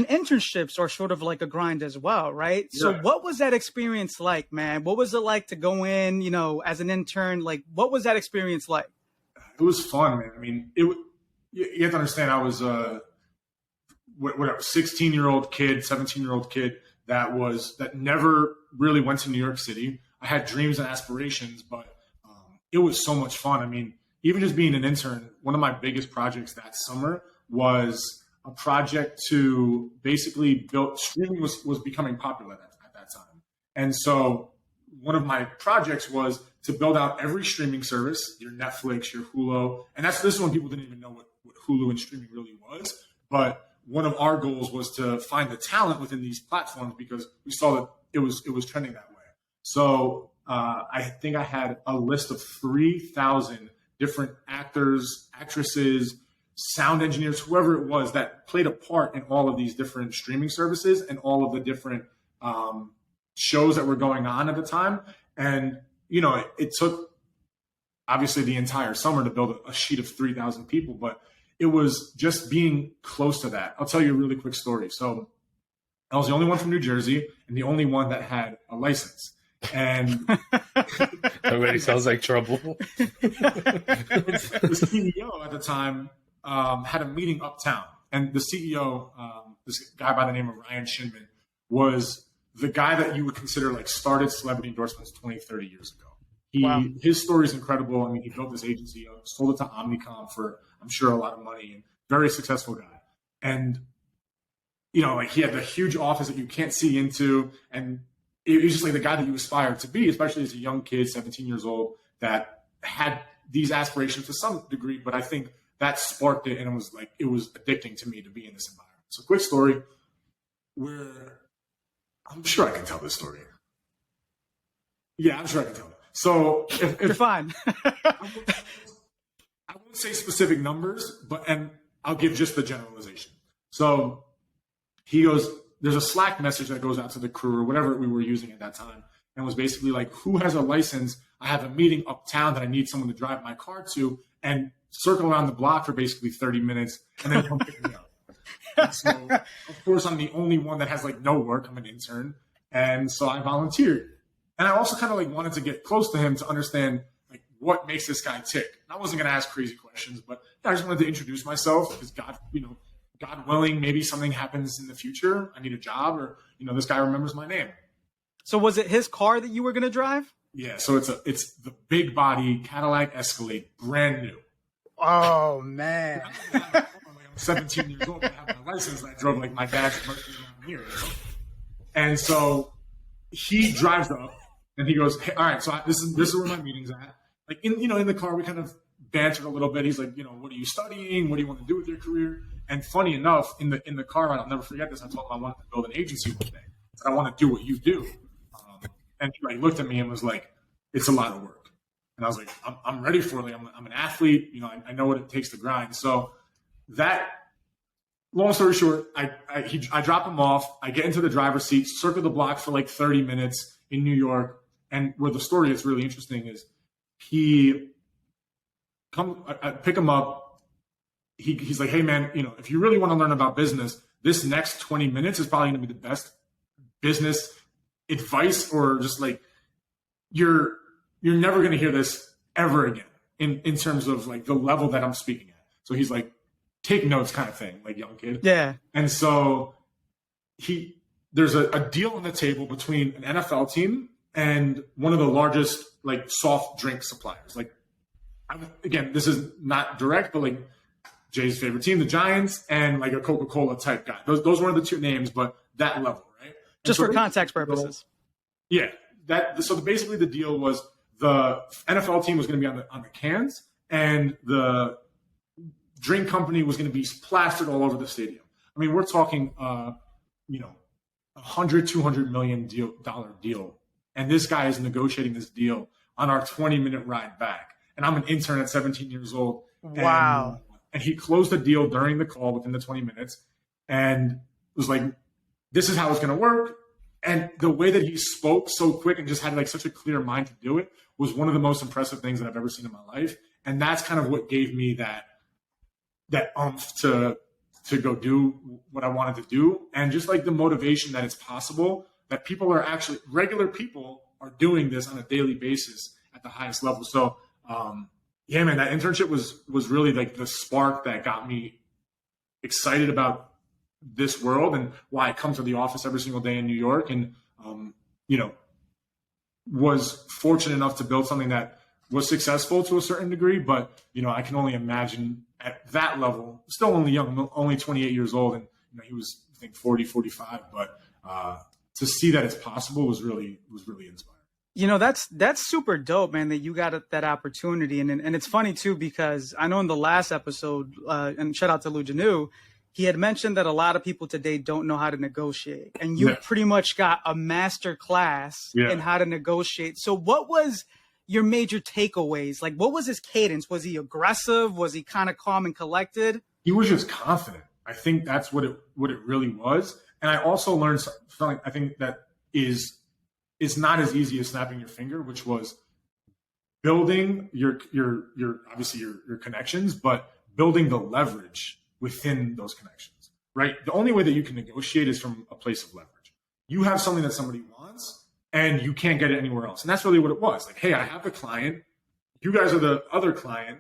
internships are sort of like a grind as well, right? Yeah. So what was that experience like, man? What was it like to go in, as an intern? Like, what was that experience like? It was fun, man. I mean, you have to understand, I was a 16-year-old kid, 17-year-old kid that never really went to New York City. I had dreams and aspirations, but it was so much fun. I mean, even just being an intern, one of my biggest projects that summer was a project to basically build. Streaming was becoming popular at that time. And so one of my projects was to build out every streaming service, your Netflix, your Hulu. And this is when people didn't even know what Hulu and streaming really was. But one of our goals was to find the talent within these platforms, because we saw that it was trending that way. So I think I had a list of 3,000 different actors, actresses, sound engineers, whoever it was that played a part in all of these different streaming services and all of the different shows that were going on at the time. And, it took obviously the entire summer to build a sheet of 3,000 people, but it was just being close to that. I'll tell you a really quick story. So I was the only one from New Jersey and the only one that had a license. And already sounds like trouble. The CEO at the time had a meeting uptown, and the CEO, this guy by the name of Ryan Shinman, was the guy that you would consider like started celebrity endorsements 20, 30 years ago. Wow. His story is incredible. I mean, he built this agency, sold it to Omnicom for, I'm sure, a lot of money, and very successful guy. And, like, he had the huge office that you can't see into, and it was just like the guy that you aspired to be, especially as a young kid, 17 years old, that had these aspirations to some degree. But I think that sparked it, and it was addicting to me to be in this environment. So, quick story where I'm sure I can tell this story. Yeah, I'm sure I can tell it. So if you're fine. I won't say specific numbers, and I'll give just the generalization. So he goes, there's a Slack message that goes out to the crew or whatever we were using at that time, and was basically like, who has a license? I have a meeting uptown that I need someone to drive my car to, and circle around the block for basically 30 minutes and then come pick me up. So, of course, I'm the only one that has no work. I'm an intern. And so I volunteered. And I also kind of wanted to get close to him to understand what makes this guy tick. And I wasn't going to ask crazy questions, but I just wanted to introduce myself because God willing, maybe something happens in the future. I need a job, or, this guy remembers my name. So was it his car that you were going to drive? Yeah. So it's the big body Cadillac Escalade, brand new. Oh, man. I'm 17 years old. I have my license. And I drove my dad's Mercury around here. And so he drives up and he goes, hey, all right, so this is where my meeting's at. In the car, we kind of bantered a little bit. He's like, what are you studying? What do you want to do with your career? And funny enough, in the car, I'll never forget this. I told him I wanted to build an agency one day. I said, I want to do what you do. And he looked at me and was like, it's a lot of work. And I was like, I'm ready for it. I'm an athlete. I know what it takes to grind. So that, long story short, I drop him off. I get into the driver's seat, circle the block for 30 minutes in New York. And where the story is really interesting is I pick him up. He's like, hey man, if you really want to learn about business, this next 20 minutes is probably going to be the best business advice, or just you're never going to hear this ever again in terms of the level that I'm speaking at. So he's like, take notes kind of thing, young kid. Yeah. And so there's a deal on the table between an NFL team and one of the largest soft drink suppliers. Again, this is not direct, but Jay's favorite team, the Giants, and a Coca-Cola type guy. Those weren't the two names, but that level, right? Just for context purposes. Yeah. So basically the deal was the NFL team was going to be on the cans, and the drink company was going to be plastered all over the stadium. I mean, we're talking, you know, $100-200 million deal, and this guy is negotiating this deal on our 20-minute ride back. And I'm an intern at 17 years old. Wow. And he closed the deal during the call within the 20 minutes, and was like, "This is how it's going to work." And the way that he spoke so quick and just had like such a clear mind to do it was one of the most impressive things that I've ever seen in my life. And that's kind of what gave me that oomph to go do what I wanted to do. And just like the motivation that it's possible, that people are actually, regular people are doing this on a daily basis at the highest level. So, yeah, man, that internship was really like the spark that got me excited about this world and why I come to the office every single day in New York, and you know, was fortunate enough to build something that was successful to a certain degree. But you know, I can only imagine at that level, still only young, only 28 years old, and you know, he was, I think, 40, 45. But to see that it's possible was really inspiring. You know, that's super dope, man, that you got that opportunity. And it's funny too, because I know in the last episode, and shout out to Lou Janu, he had mentioned that a lot of people today don't know how to negotiate, and you pretty much got a master class in how to negotiate. So what was your major takeaways? Like, what was his cadence? Was he aggressive? Was he kind of calm and collected? He was just confident. I think that's what it really was. And I also learned something I think that is not as easy as snapping your finger, which was building your obviously your connections, but building the leverage within those connections, right? The only way that you can negotiate is from a place of leverage. You have something that somebody wants and you can't get it anywhere else. And that's really what it was. Like, hey, I have a client. You guys are the other client.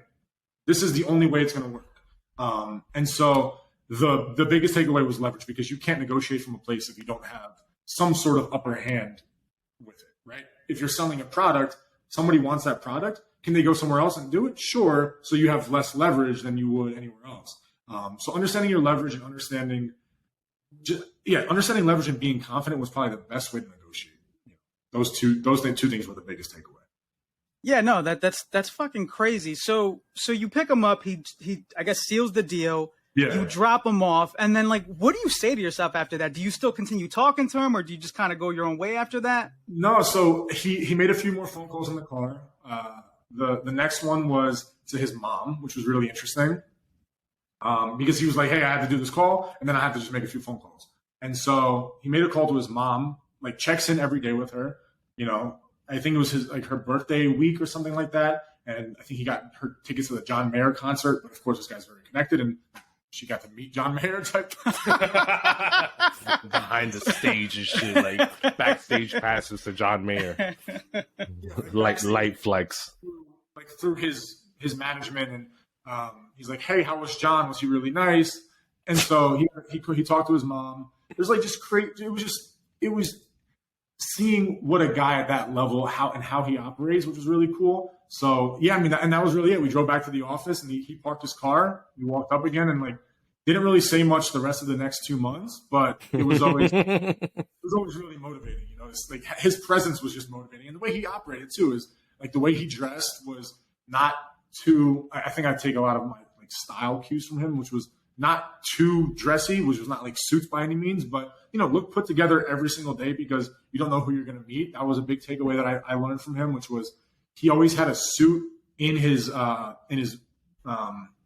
This is the only way it's going to work. And so the biggest takeaway was leverage, because you can't negotiate from a place if you don't have some sort of upper hand with it, right? If you're selling a product, somebody wants that product. Can they go somewhere else and do it? Sure. So you have less leverage than you would anywhere else. So understanding your leverage and understanding leverage and being confident was probably the best way to negotiate. You know, those two things were the biggest takeaway. Yeah, no, that's fucking crazy. So you pick him up, he I guess seals the deal. Yeah. You drop him off, and then like, what do you say to yourself after that? Do you still continue talking to him, or do you just kind of go your own way after that? No, so he made a few more phone calls in the car. The next one was to his mom, which was really interesting. Because he was like, hey, I have to do this call, and then I have to just make a few phone calls. And so he made a call to his mom, like checks in every day with her. You know, I think it was her birthday week or something like that. And I think he got her tickets to the John Mayer concert. But of course, this guy's very connected, and she got to meet John Mayer type behind the stage and shit, like backstage passes to John Mayer, like light flex, like through his management. And he's like, hey, how was John? Was he really nice? And so he talked to his mom. It was like just great. It was seeing what a guy at that level, how he operates, which was really cool. So yeah, I mean, and that was really it. We drove back to the office, and he parked his car. We walked up again, and like didn't really say much the rest of the next 2 months, but it was always really motivating. You know, it's like his presence was just motivating, and the way he operated too is like the way he dressed was not too. I think I take a lot of my like style cues from him, which was not too dressy, which was not like suits by any means, but you know, look put together every single day because you don't know who you're going to meet. That was a big takeaway that I learned from him, which was he always had a suit in his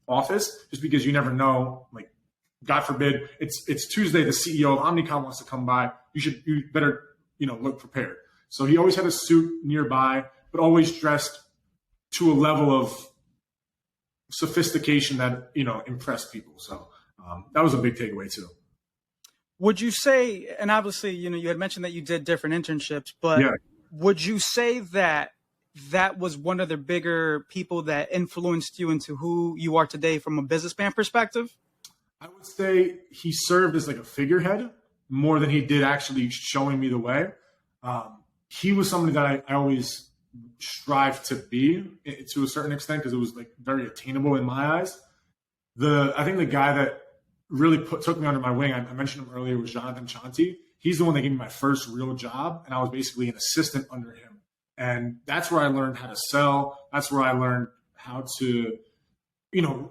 office, just because you never know. Like, God forbid, it's Tuesday. The CEO of Omnicom wants to come by. You better look prepared. So he always had a suit nearby, but always dressed to a level of sophistication that impressed people. So that was a big takeaway too. Would you say, and obviously you had mentioned that you did different internships, but would you say that was one of the bigger people that influenced you into who you are today from a businessman perspective? I would say he served as like a figurehead more than he did actually showing me the way. He was somebody that I always strive to be to a certain extent, because it was like very attainable in my eyes. I think the guy that really took me under my wing, I mentioned him earlier, was Jonathan Chanti. He's the one that gave me my first real job, and I was basically an assistant under him. And that's where I learned how to sell. That's where I learned how to,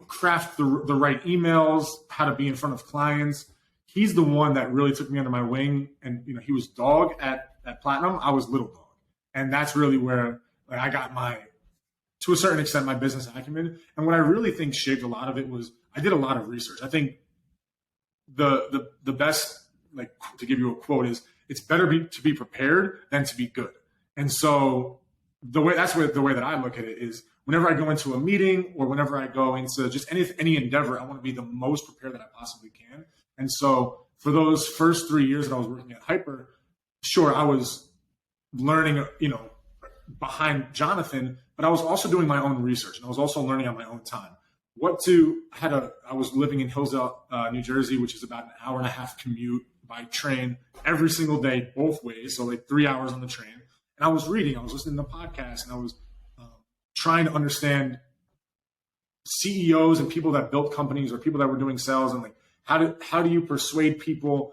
craft the right emails, how to be in front of clients. He's the one that really took me under my wing. And, he was dog at Platinum. I was little dog. And that's really where I got to a certain extent, my business acumen. And what I really think shaped a lot of it was I did a lot of research. I think the best, to give you a quote, is it's better to be prepared than to be good. And so the way that I look at it is whenever I go into a meeting or whenever I go into just any endeavor, I want to be the most prepared that I possibly can. And so for those first 3 years that I was working at Hyper, sure, I was learning, behind Jonathan, but I was also doing my own research and I was also learning on my own time. I was living in Hillsdale, New Jersey, which is about an hour and a half commute by train every single day, both ways. So 3 hours on the train. And I was reading, I was listening to podcasts, and I was trying to understand CEOs and people that built companies or people that were doing sales and how do you persuade people?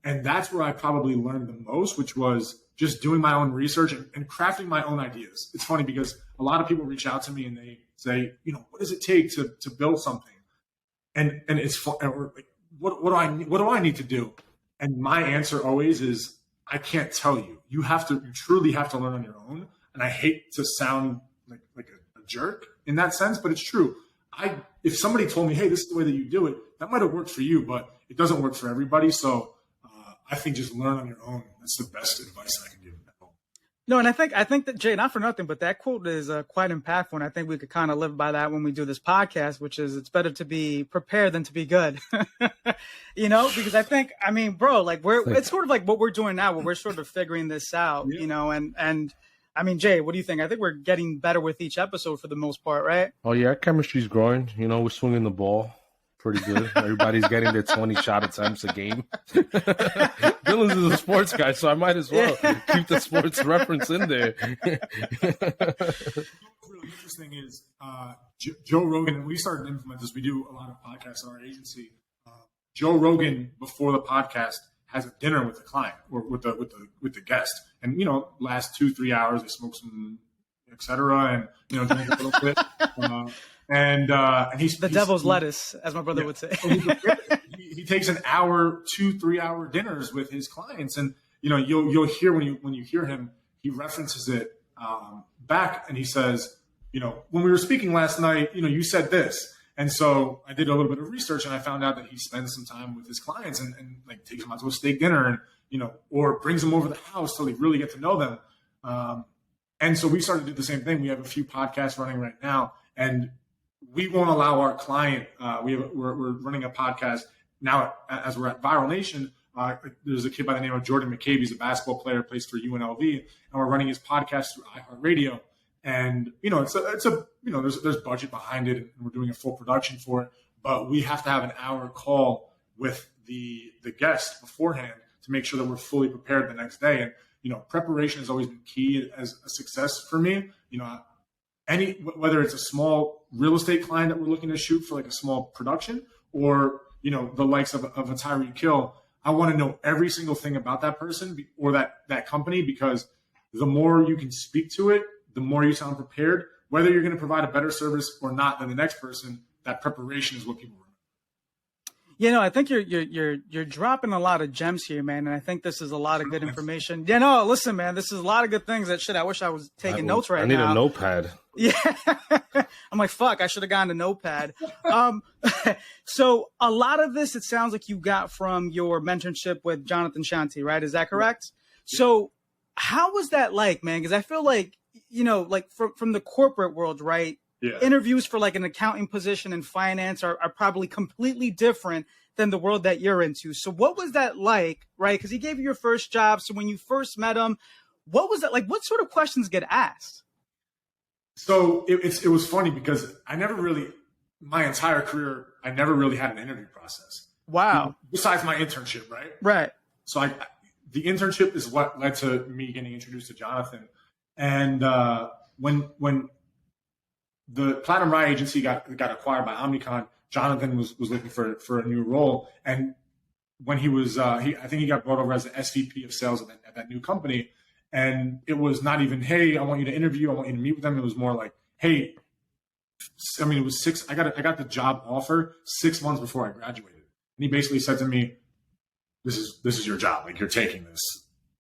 And that's where I probably learned the most, which was just doing my own research and crafting my own ideas. It's funny because a lot of people reach out to me and they say, what does it take to build something? And it's fun. What do I need to do? And my answer always is, I can't tell you. You truly have to learn on your own. And I hate to sound like a jerk in that sense, but it's true. If somebody told me, hey, this is the way that you do it, that might have worked for you, but it doesn't work for everybody. So I think just learn on your own. That's the best advice I can give. No, and I think that, Jay, not for nothing, but that quote is quite impactful, and I think we could kind of live by that when we do this podcast, which is it's better to be prepared than to be good. Because bro, it's sort of like what we're doing now, where we're sort of figuring this out, and I mean, Jay, what do you think? I think we're getting better with each episode for the most part, right? Oh yeah, chemistry's growing. We're swinging the ball pretty good. Everybody's getting their 20 shot attempts a game. Dylan's is a sports guy, so I might as well keep the sports reference in there. What's really interesting is Joe Rogan, and we started to implement this. We do a lot of podcasts in our agency. Joe Rogan, before the podcast, has a dinner with the client or with the guest, and last 2-3 hours they smoke some, etc., and drink a little bit. And he's the devil's lettuce, as my brother would say. He takes an hour, 2-3 hour dinners with his clients, and you'll hear when you hear him, he references it back, and he says, when we were speaking last night, you said this, and so I did a little bit of research, and I found out that he spends some time with his clients and takes them out to a steak dinner, and or brings them over the house till they really get to know them. And so we started to do the same thing. We have a few podcasts running right now, and we won't allow our client. We're running a podcast now as we're at Viral Nation. There's a kid by the name of Jordan McCabe. He's a basketball player, plays for UNLV, and we're running his podcast through iHeartRadio. And there's budget behind it, and we're doing a full production for it. But we have to have an hour call with the guest beforehand to make sure that we're fully prepared the next day. And preparation has always been key as a success for me. Whether it's a small real estate client that we're looking to shoot for a small production, or the likes of a Tyreek Hill, I want to know every single thing about that person or that company, because the more you can speak to it, the more you sound prepared. Whether you're going to provide a better service or not than the next person, that preparation is what people remember. I think you're dropping a lot of gems here, man, and I think this is a lot of good information. Listen, man, this is a lot of good things. I wish I was taking notes right now. I need a notepad. Yeah. I'm like, fuck, I should have gotten a notepad. So a lot of this, it sounds like you got from your mentorship with Jonathan Shanti, right? Is that correct? Yeah. So how was that like, man? Because I feel like, from the corporate world, right? Yeah. Interviews for an accounting position in finance are probably completely different than the world that you're into. So what was that like, right? Because he gave you your first job. So when you first met him, what was that like? What sort of questions get asked? So it was funny because my entire career, I never really had an interview process. Wow. Besides my internship, right? Right. So the internship is what led to me getting introduced to Jonathan. And when the Platinum Rye agency got acquired by Omnicon, Jonathan was looking for a new role. And when he was, I think he got brought over as the SVP of sales at that new company. And it was not even, hey, I want you to interview, I want you to meet with them. It was more like, hey, I mean, it was I got the job offer 6 months before I graduated. And he basically said to me, this is your job. Like, you're taking this.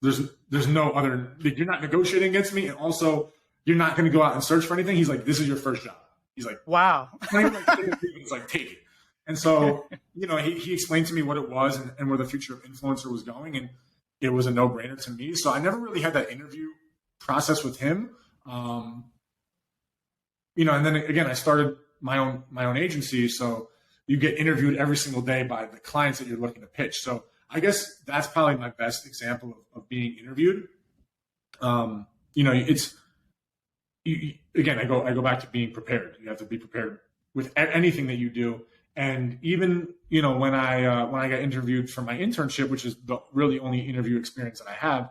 There's no other, like, you're not negotiating against me. And also, you're not going to go out and search for anything. He's like, this is your first job. He's like, wow. It's like, take it. And so, he explained to me what it was and where the future of influencer was going. And it was a no-brainer to me. So I never really had that interview process with him. And then again, I started my own agency. So you get interviewed every single day by the clients that you're looking to pitch. So I guess that's probably my best example of being interviewed. Again, I go back to being prepared. You have to be prepared with anything that you do. And even, when I got interviewed for my internship, which is the really only interview experience that I have,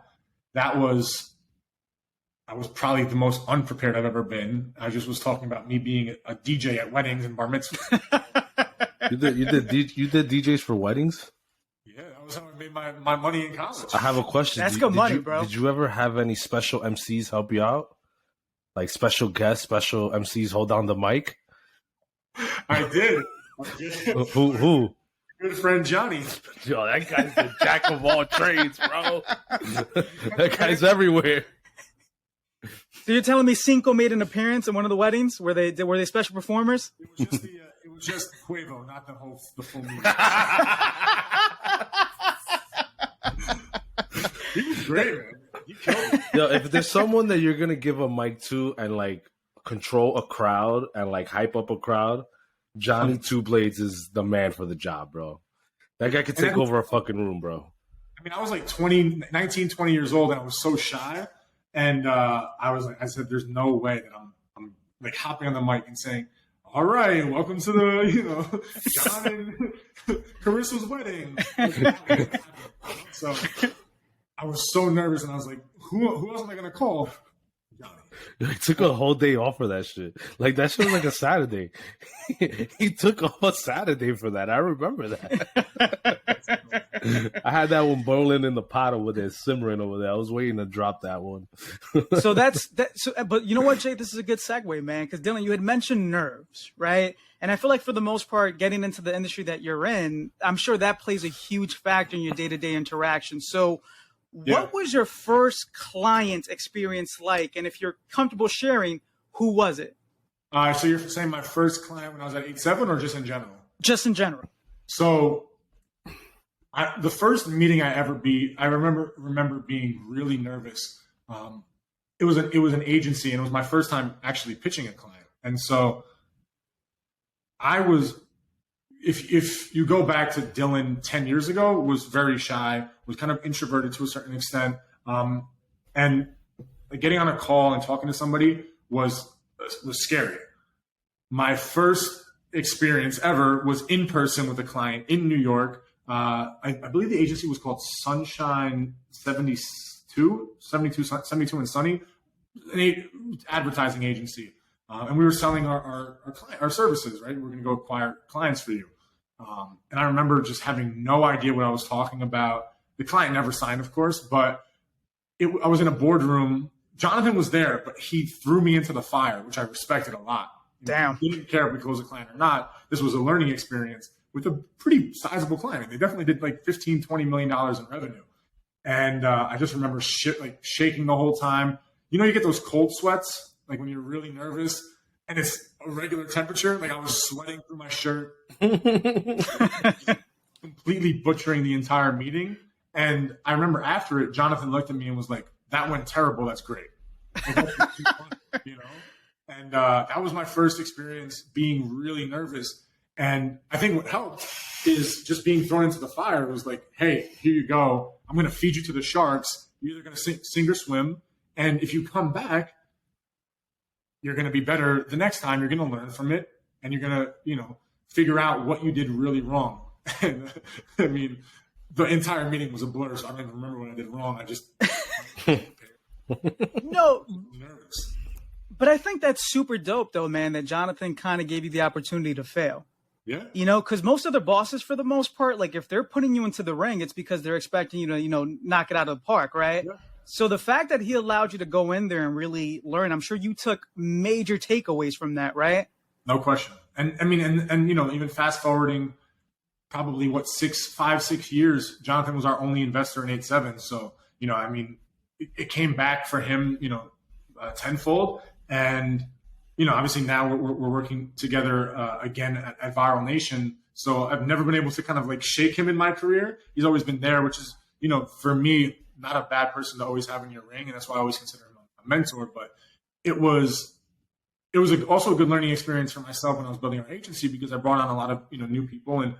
I was probably the most unprepared I've ever been. I just was talking about me being a DJ at weddings and bar mitzvahs. You did DJs for weddings? Yeah, that was how I made my money in college. I have a question. That's good money, bro. Did you ever have any special MCs help you out? Like special guests, special MCs hold down the mic? I did. Who? Good friend Johnny. Yo, that guy's the jack of all trades, bro. That guy's everywhere. So you're telling me Cinco made an appearance in one of the weddings? Were they special performers? It was just Quavo, not the full meeting. He was great, man. He killed it. Yo, if there's someone that you're gonna give a mic to and like control a crowd and like hype up a crowd, Johnny Two Blades is the man for the job, bro. That guy could take over a fucking room, bro. I mean, I was like 19, 20 years old, and I was so shy. And I said, there's no way that I'm like hopping on the mic and saying, all right, welcome to the, John and Carissa's wedding. So I was so nervous, and I was like, who else am I going to call? Johnny. He took a whole day off for that shit. Like, that shit was like a Saturday. He took off a Saturday for that. I remember that. I had that one boiling in the pot over there, simmering over there. I was waiting to drop that one. So that's that. So, but you know what, Jay? This is a good segue, man. Because Dylan, you had mentioned nerves, right? And I feel like for the most part, getting into the industry that you're in, I'm sure that plays a huge factor in your day-to-day interaction. So, what was your first client experience like? And if you're comfortable sharing, who was it? So you're saying my first client when I was at 8-7 or just in general? Just in general. So the first meeting I remember being really nervous. It was an agency, and it was my first time actually pitching a client. And so I was, if you go back to Dylan 10 years ago, was very shy, was kind of introverted to a certain extent. And getting on a call and talking to somebody was scary. My first experience ever was in person with a client in New York. I believe the agency was called Sunshine 72 and Sunny, an advertising agency. And we were selling our services, right? We're going to go acquire clients for you. And I remember just having no idea what I was talking about. The client never signed, of course, but I was in a boardroom. Jonathan was there, but he threw me into the fire, which I respected a lot. Damn. He didn't care if we closed a client or not. This was a learning experience with a pretty sizable client. They definitely did like $15-20 million in revenue. And I just remember shaking the whole time. You get those cold sweats, like when you're really nervous and it's a regular temperature. Like I was sweating through my shirt, completely butchering the entire meeting. And I remember after it, Jonathan looked at me and was like, "That went terrible. That's great." Like, that's too fun, And that was my first experience being really nervous. And I think what helped is just being thrown into the fire. It was like, hey, here you go. I'm going to feed you to the sharks. You're either going to sink or swim. And if you come back, you're going to be better the next time. You're going to learn from it. And you're going to, figure out what you did really wrong. And I mean, the entire meeting was a blur. So I don't even remember what I did wrong. I just No. nervous. But I think that's super dope, though, man, that Jonathan kind of gave you the opportunity to fail. Yeah. Because most of their bosses, for the most part, like if they're putting you into the ring, it's because they're expecting you to, knock it out of the park, right? Yeah. So the fact that he allowed you to go in there and really learn, I'm sure you took major takeaways from that, right? No question. And I mean, and even fast forwarding probably 6 years, Jonathan was our only investor in 8-7. So, I mean, it came back for him, tenfold. And, obviously now we're working together again at Viral Nation. So I've never been able to kind of like shake him in my career. He's always been there, which is, for me, not a bad person to always have in your ring. And that's why I always consider him a mentor. But it was also a good learning experience for myself when I was building our agency, because I brought on a lot of, new people, and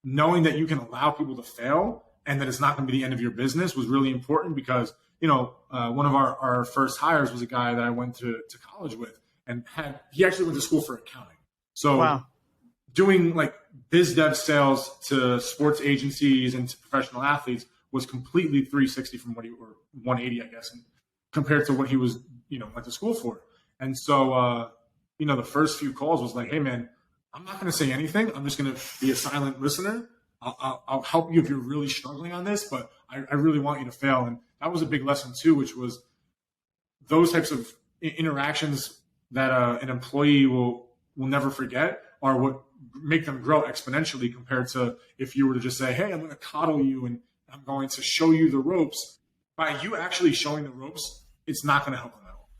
knowing that you can allow people to fail and that it's not going to be the end of your business was really important, because, one of our first hires was a guy that I went to college with, and he actually went to school for accounting. So wow. Doing like biz dev sales to sports agencies and to professional athletes was completely 360 from or 180, I guess, compared to what he was, went to school for. And so, the first few calls was like, hey man, I'm not going to say anything. I'm just going to be a silent listener. I'll help you if you're really struggling on this, but I really want you to fail. And that was a big lesson too, which was those types of interactions that an employee will never forget are what make them grow exponentially, compared to if you were to just say, hey, I'm going to coddle you and I'm going to show you the ropes. By you actually showing the ropes, it's not going to help them at all.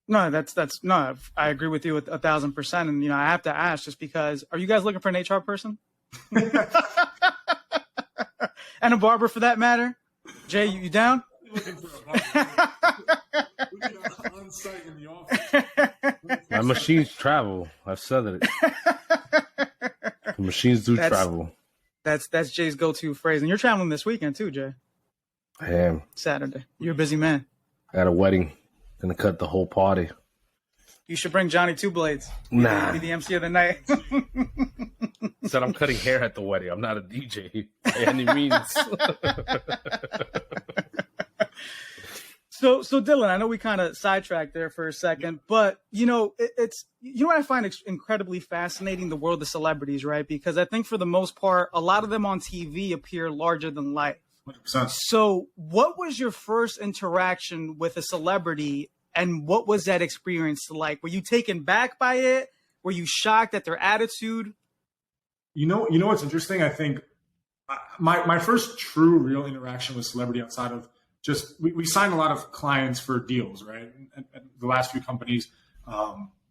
No, that's no, I agree with you 1,000%. And, I have to ask, just because, are you guys looking for an HR person? And a barber for that matter? Jay, you down? Looking for a barber. We need an on-site in the office. My machines travel. I've said it. The machines do travel. That's Jay's go-to phrase. And you're traveling this weekend too, Jay. I am. Saturday. You're a busy man. I had a wedding. Gonna cut the whole party. You should bring Johnny Two Blades. Nah. Be the MC of the night. Said I'm cutting hair at the wedding. I'm not a DJ by any means. So Dylan, I know we kind of sidetracked there for a second, but it's what I find incredibly fascinating, the world of celebrities, right? Because I think for the most part, a lot of them on TV appear larger than life. 100%. So what was your first interaction with a celebrity, and what was that experience like? Were you taken back by it? Were you shocked at their attitude? You know what's interesting? I think my first true real interaction with celebrity, outside of just we signed a lot of clients for deals, right? And the last few companies,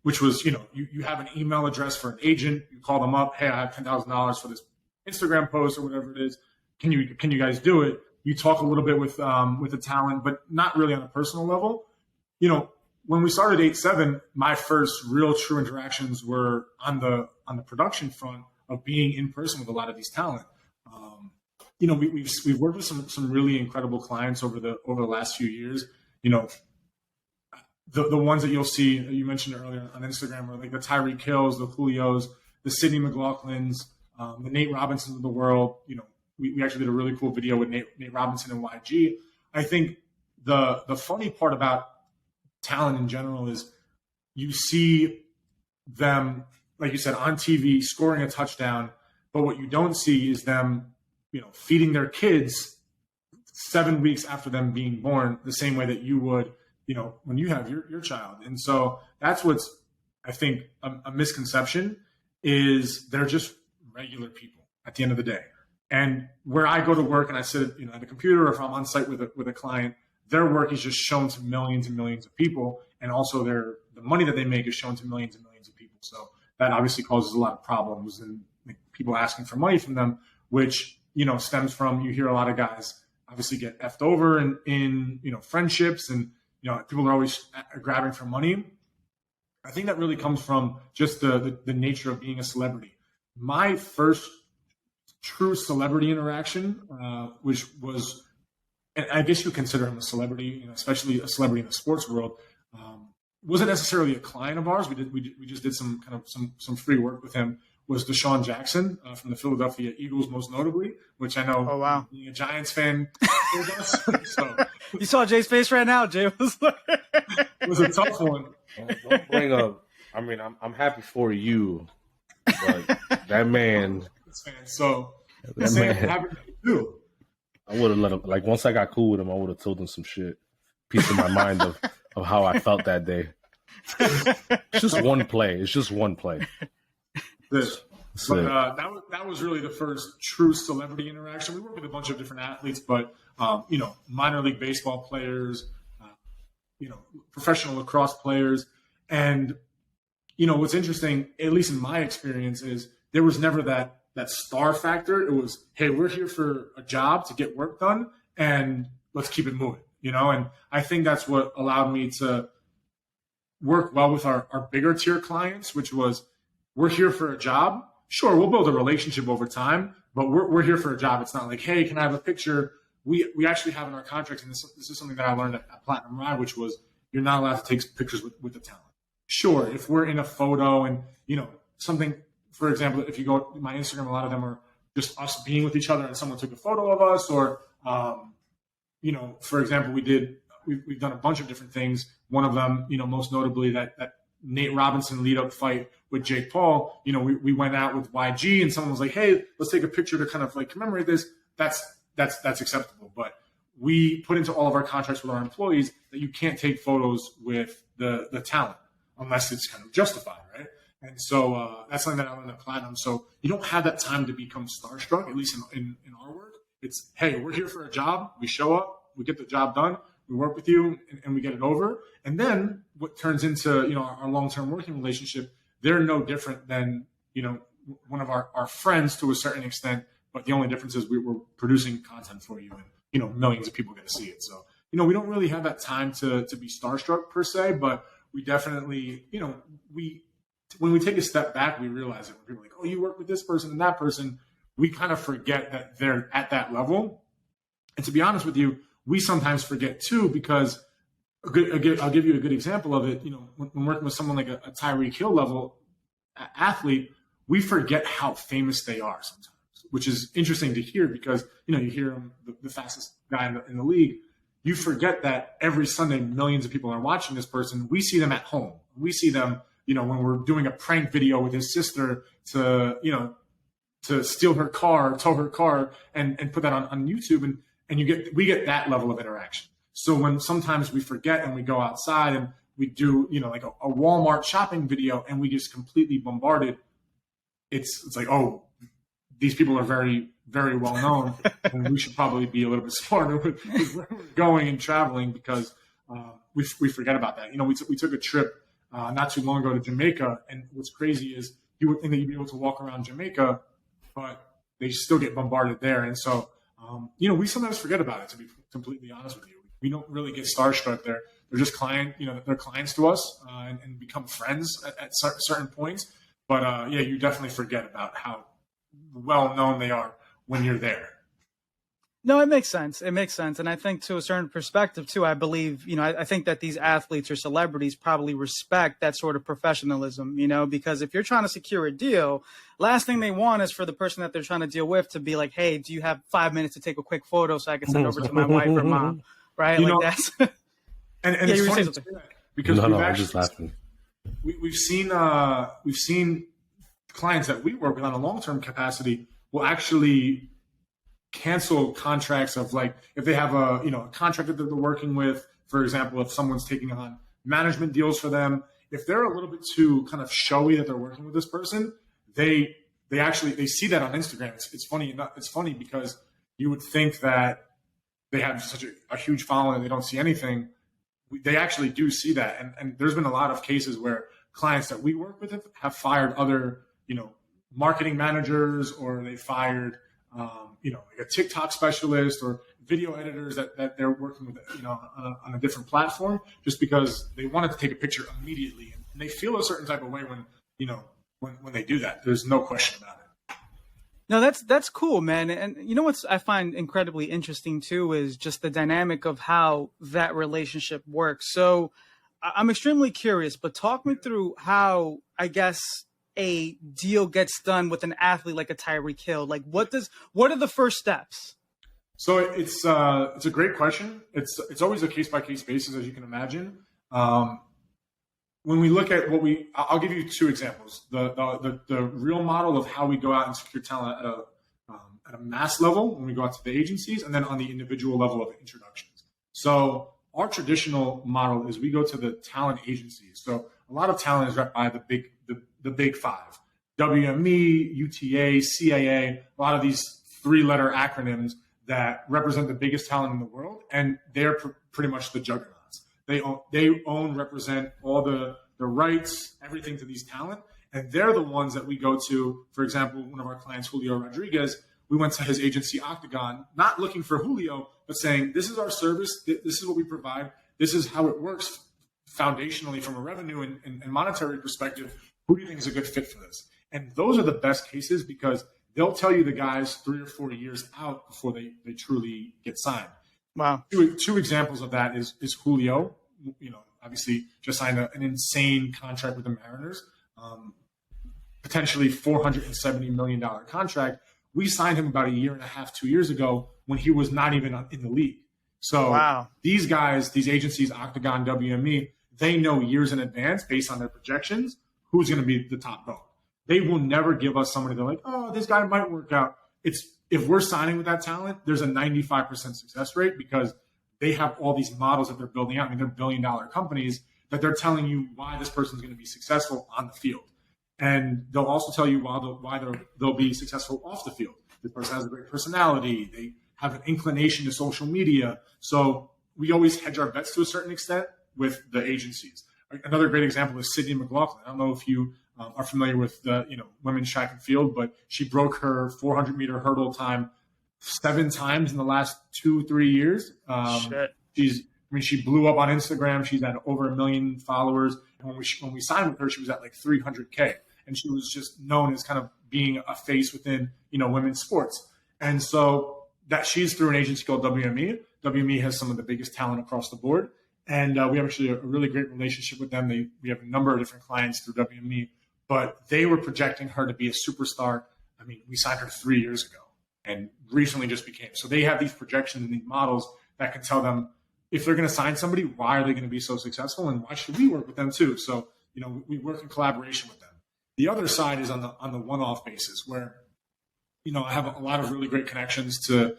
which was, you have an email address for an agent, you call them up, hey, I have $10,000 for this Instagram post or whatever it is. Can you guys do it? You talk a little bit with the talent, but not really on a personal level. When we started 8-7, my first real true interactions were on the production front of being in person with a lot of these talent. We've worked with some really incredible clients over the last few years. The ones that you'll see, you mentioned earlier on Instagram, are like the Tyreek Hills, the Julios, the Sidney McLaughlins, the Nate Robinsons of the world. We actually did a really cool video with Nate Robinson and YG. I think the funny part about talent in general is you see them, like you said, on TV scoring a touchdown, but what you don't see is them, feeding their kids 7 weeks after them being born, the same way that you would, when you have your child. And so that's what's, I think, a misconception, is they're just regular people at the end of the day. And where I go to work and I sit, at a computer, or if I'm on site with a client, their work is just shown to millions and millions of people, and also the money that they make is shown to millions and millions of people. So that obviously causes a lot of problems, and people asking for money from them, which stems from, you hear a lot of guys obviously get effed over in friendships, and people are always grabbing for money. I think that really comes from just the nature of being a celebrity. My first true celebrity interaction, which was, and I guess you consider him a celebrity, especially a celebrity in the sports world, wasn't necessarily a client of ours. We just did some free work with him. Was Deshaun Jackson from the Philadelphia Eagles, most notably, which I know, oh wow, being a Giants fan, so you saw Jay's face right now. Jay was like, it was a tough one. Don't bring up. I mean, I'm happy for you, but that man. So that man. happened to you. I would have let him, like, once I got cool with him, I would have told him some shit. Piece of my mind of how I felt that day. It's just one play. It's just one play. That was really the first true celebrity interaction. We work with a bunch of different athletes, but minor league baseball players, professional lacrosse players, and what's interesting, at least in my experience, is there was never that star factor. It was, hey, we're here for a job to get work done, and let's keep it moving. And I think that's what allowed me to work well with our bigger tier clients, which was, we're here for a job. Sure, we'll build a relationship over time, but we're here for a job. It's not like, hey, can I have a picture? We actually have in our contracts, and this is something that I learned at Platinum Ride, which was, you're not allowed to take pictures with the talent. Sure, if we're in a photo and, something, for example, if you go to my Instagram, a lot of them are just us being with each other and someone took a photo of us, or, for example, we've done a bunch of different things. One of them, most notably that Nate Robinson lead up fight with Jake Paul, we went out with YG and someone was like, hey, let's take a picture to kind of like commemorate this. That's acceptable. But we put into all of our contracts with our employees that you can't take photos with the talent unless it's kind of justified, right? And so that's something that I learned at Platinum. So you don't have that time to become starstruck, at least in our work. It's, hey, we're here for a job. We show up, we get the job done, we work with you, and we get it over. And then what turns into, our long-term working relationship, they're no different than, one of our friends to a certain extent, but the only difference is we're producing content for you, and, millions of people get to see it. So, we don't really have that time to be starstruck per se, but we definitely, when we take a step back, we realize it. When people are like, oh, you work with this person and that person, we kind of forget that they're at that level. And to be honest with you, we sometimes forget too, because I'll give you a good example of it. When working with someone like a Tyreek Hill level athlete, we forget how famous they are sometimes, which is interesting to hear because, you hear him, the fastest guy in the league. You forget that every Sunday, millions of people are watching this person. We see them at home. We see them, when we're doing a prank video with his sister to steal her car, tow her car, and put that on YouTube. And we get that level of interaction. So when sometimes we forget and we go outside and we do, like a Walmart shopping video and we just completely bombarded, it's like, oh, these people are very, very well known, and we should probably be a little bit smarter with where we're going and traveling because we forget about that. We took a trip not too long ago to Jamaica, and what's crazy is you would think that you'd be able to walk around Jamaica, but they still get bombarded there. And so, we sometimes forget about it, to be completely honest with you. We don't really get starstruck there. They're just they're clients to us and become friends at certain points. But you definitely forget about how well known they are when you're there. No, it makes sense. It makes sense. And I think to a certain perspective too, I believe, I think that these athletes or celebrities probably respect that sort of professionalism, because if you're trying to secure a deal, last thing they want is for the person that they're trying to deal with to be like, hey, do you have 5 minutes to take a quick photo so I can send over to my wife or mom? Right. That's and it's funny because I'm just laughing. We've seen clients that we work with on a long-term capacity will actually cancel contracts of, like, if they have a contractor that they're working with, for example, if someone's taking on management deals for them, if they're a little bit too kind of showy that they're working with this person, they see that on Instagram. It's funny. It's funny because you would think that they have such a huge following and they don't see anything. They actually do see that. And there's been a lot of cases where clients that we work with have fired other, marketing managers, or they fired, like a TikTok specialist or video editors that they're working with, on a different platform, just because they wanted to take a picture immediately. And they feel a certain type of way when they do that. There's no question about it. No, that's cool, man. And what I find incredibly interesting too is just the dynamic of how that relationship works. So I'm extremely curious, but talk me through how, I guess, a deal gets done with an athlete like a Tyreek Hill. Like, what are the first steps? So it's a great question. It's always a case by case basis, as you can imagine. When we look at I'll give you two examples. The real model of how we go out and secure talent at a mass level when we go out to the agencies, and then on the individual level of introductions. So our traditional model is we go to the talent agencies. So a lot of talent is rep by the big five: WME, UTA, CAA. A lot of these 3-letter acronyms that represent the biggest talent in the world, and they're pretty much the juggernauts. They own, represent all the rights, everything to these talent, and they're the ones that we go to. For example, one of our clients, Julio Rodriguez, we went to his agency Octagon, not looking for Julio, but saying, this is our service, this is what we provide, this is how it works foundationally from a revenue and monetary perspective. Who do you think is a good fit for this? And those are the best cases because they'll tell you the guys 3 or 4 years out before they truly get signed. Wow. Two examples of that is Julio, obviously just signed an insane contract with the Mariners, potentially $470 million contract. We signed him about 1.5 years, 2 years ago when he was not even in the league. So wow. These guys, these agencies, Octagon, WME, they know years in advance based on their projections who's going to be the top dog. They will never give us somebody they're like, oh, this guy might work out. If we're signing with that talent, there's a 95% success rate because they have all these models that they're building out. I mean, they're billion-dollar companies that they're telling you why this person's going to be successful on the field. And they'll also tell you why they'll be successful off the field. This person has a great personality. They have an inclination to social media. So we always hedge our bets to a certain extent with the agencies. Another great example is Sydney McLaughlin. I don't know if you are familiar with the women's track and field, but she broke her 400-meter hurdle time 7 times in the last 2-3 years. She blew up on Instagram. She's had over 1 million followers. And when we signed with her, she was at like 300K, and she was just known as kind of being a face within women's sports. And so that she's through an agency called WME. WME has some of the biggest talent across the board. And we have actually a really great relationship with them. We have a number of different clients through WME, but they were projecting her to be a superstar. I mean, we signed her 3 years ago and recently just became. So they have these projections and these models that can tell them if they're going to sign somebody, why are they going to be so successful and why should we work with them too? So, we work in collaboration with them. The other side is on the one-off basis where, I have a lot of really great connections to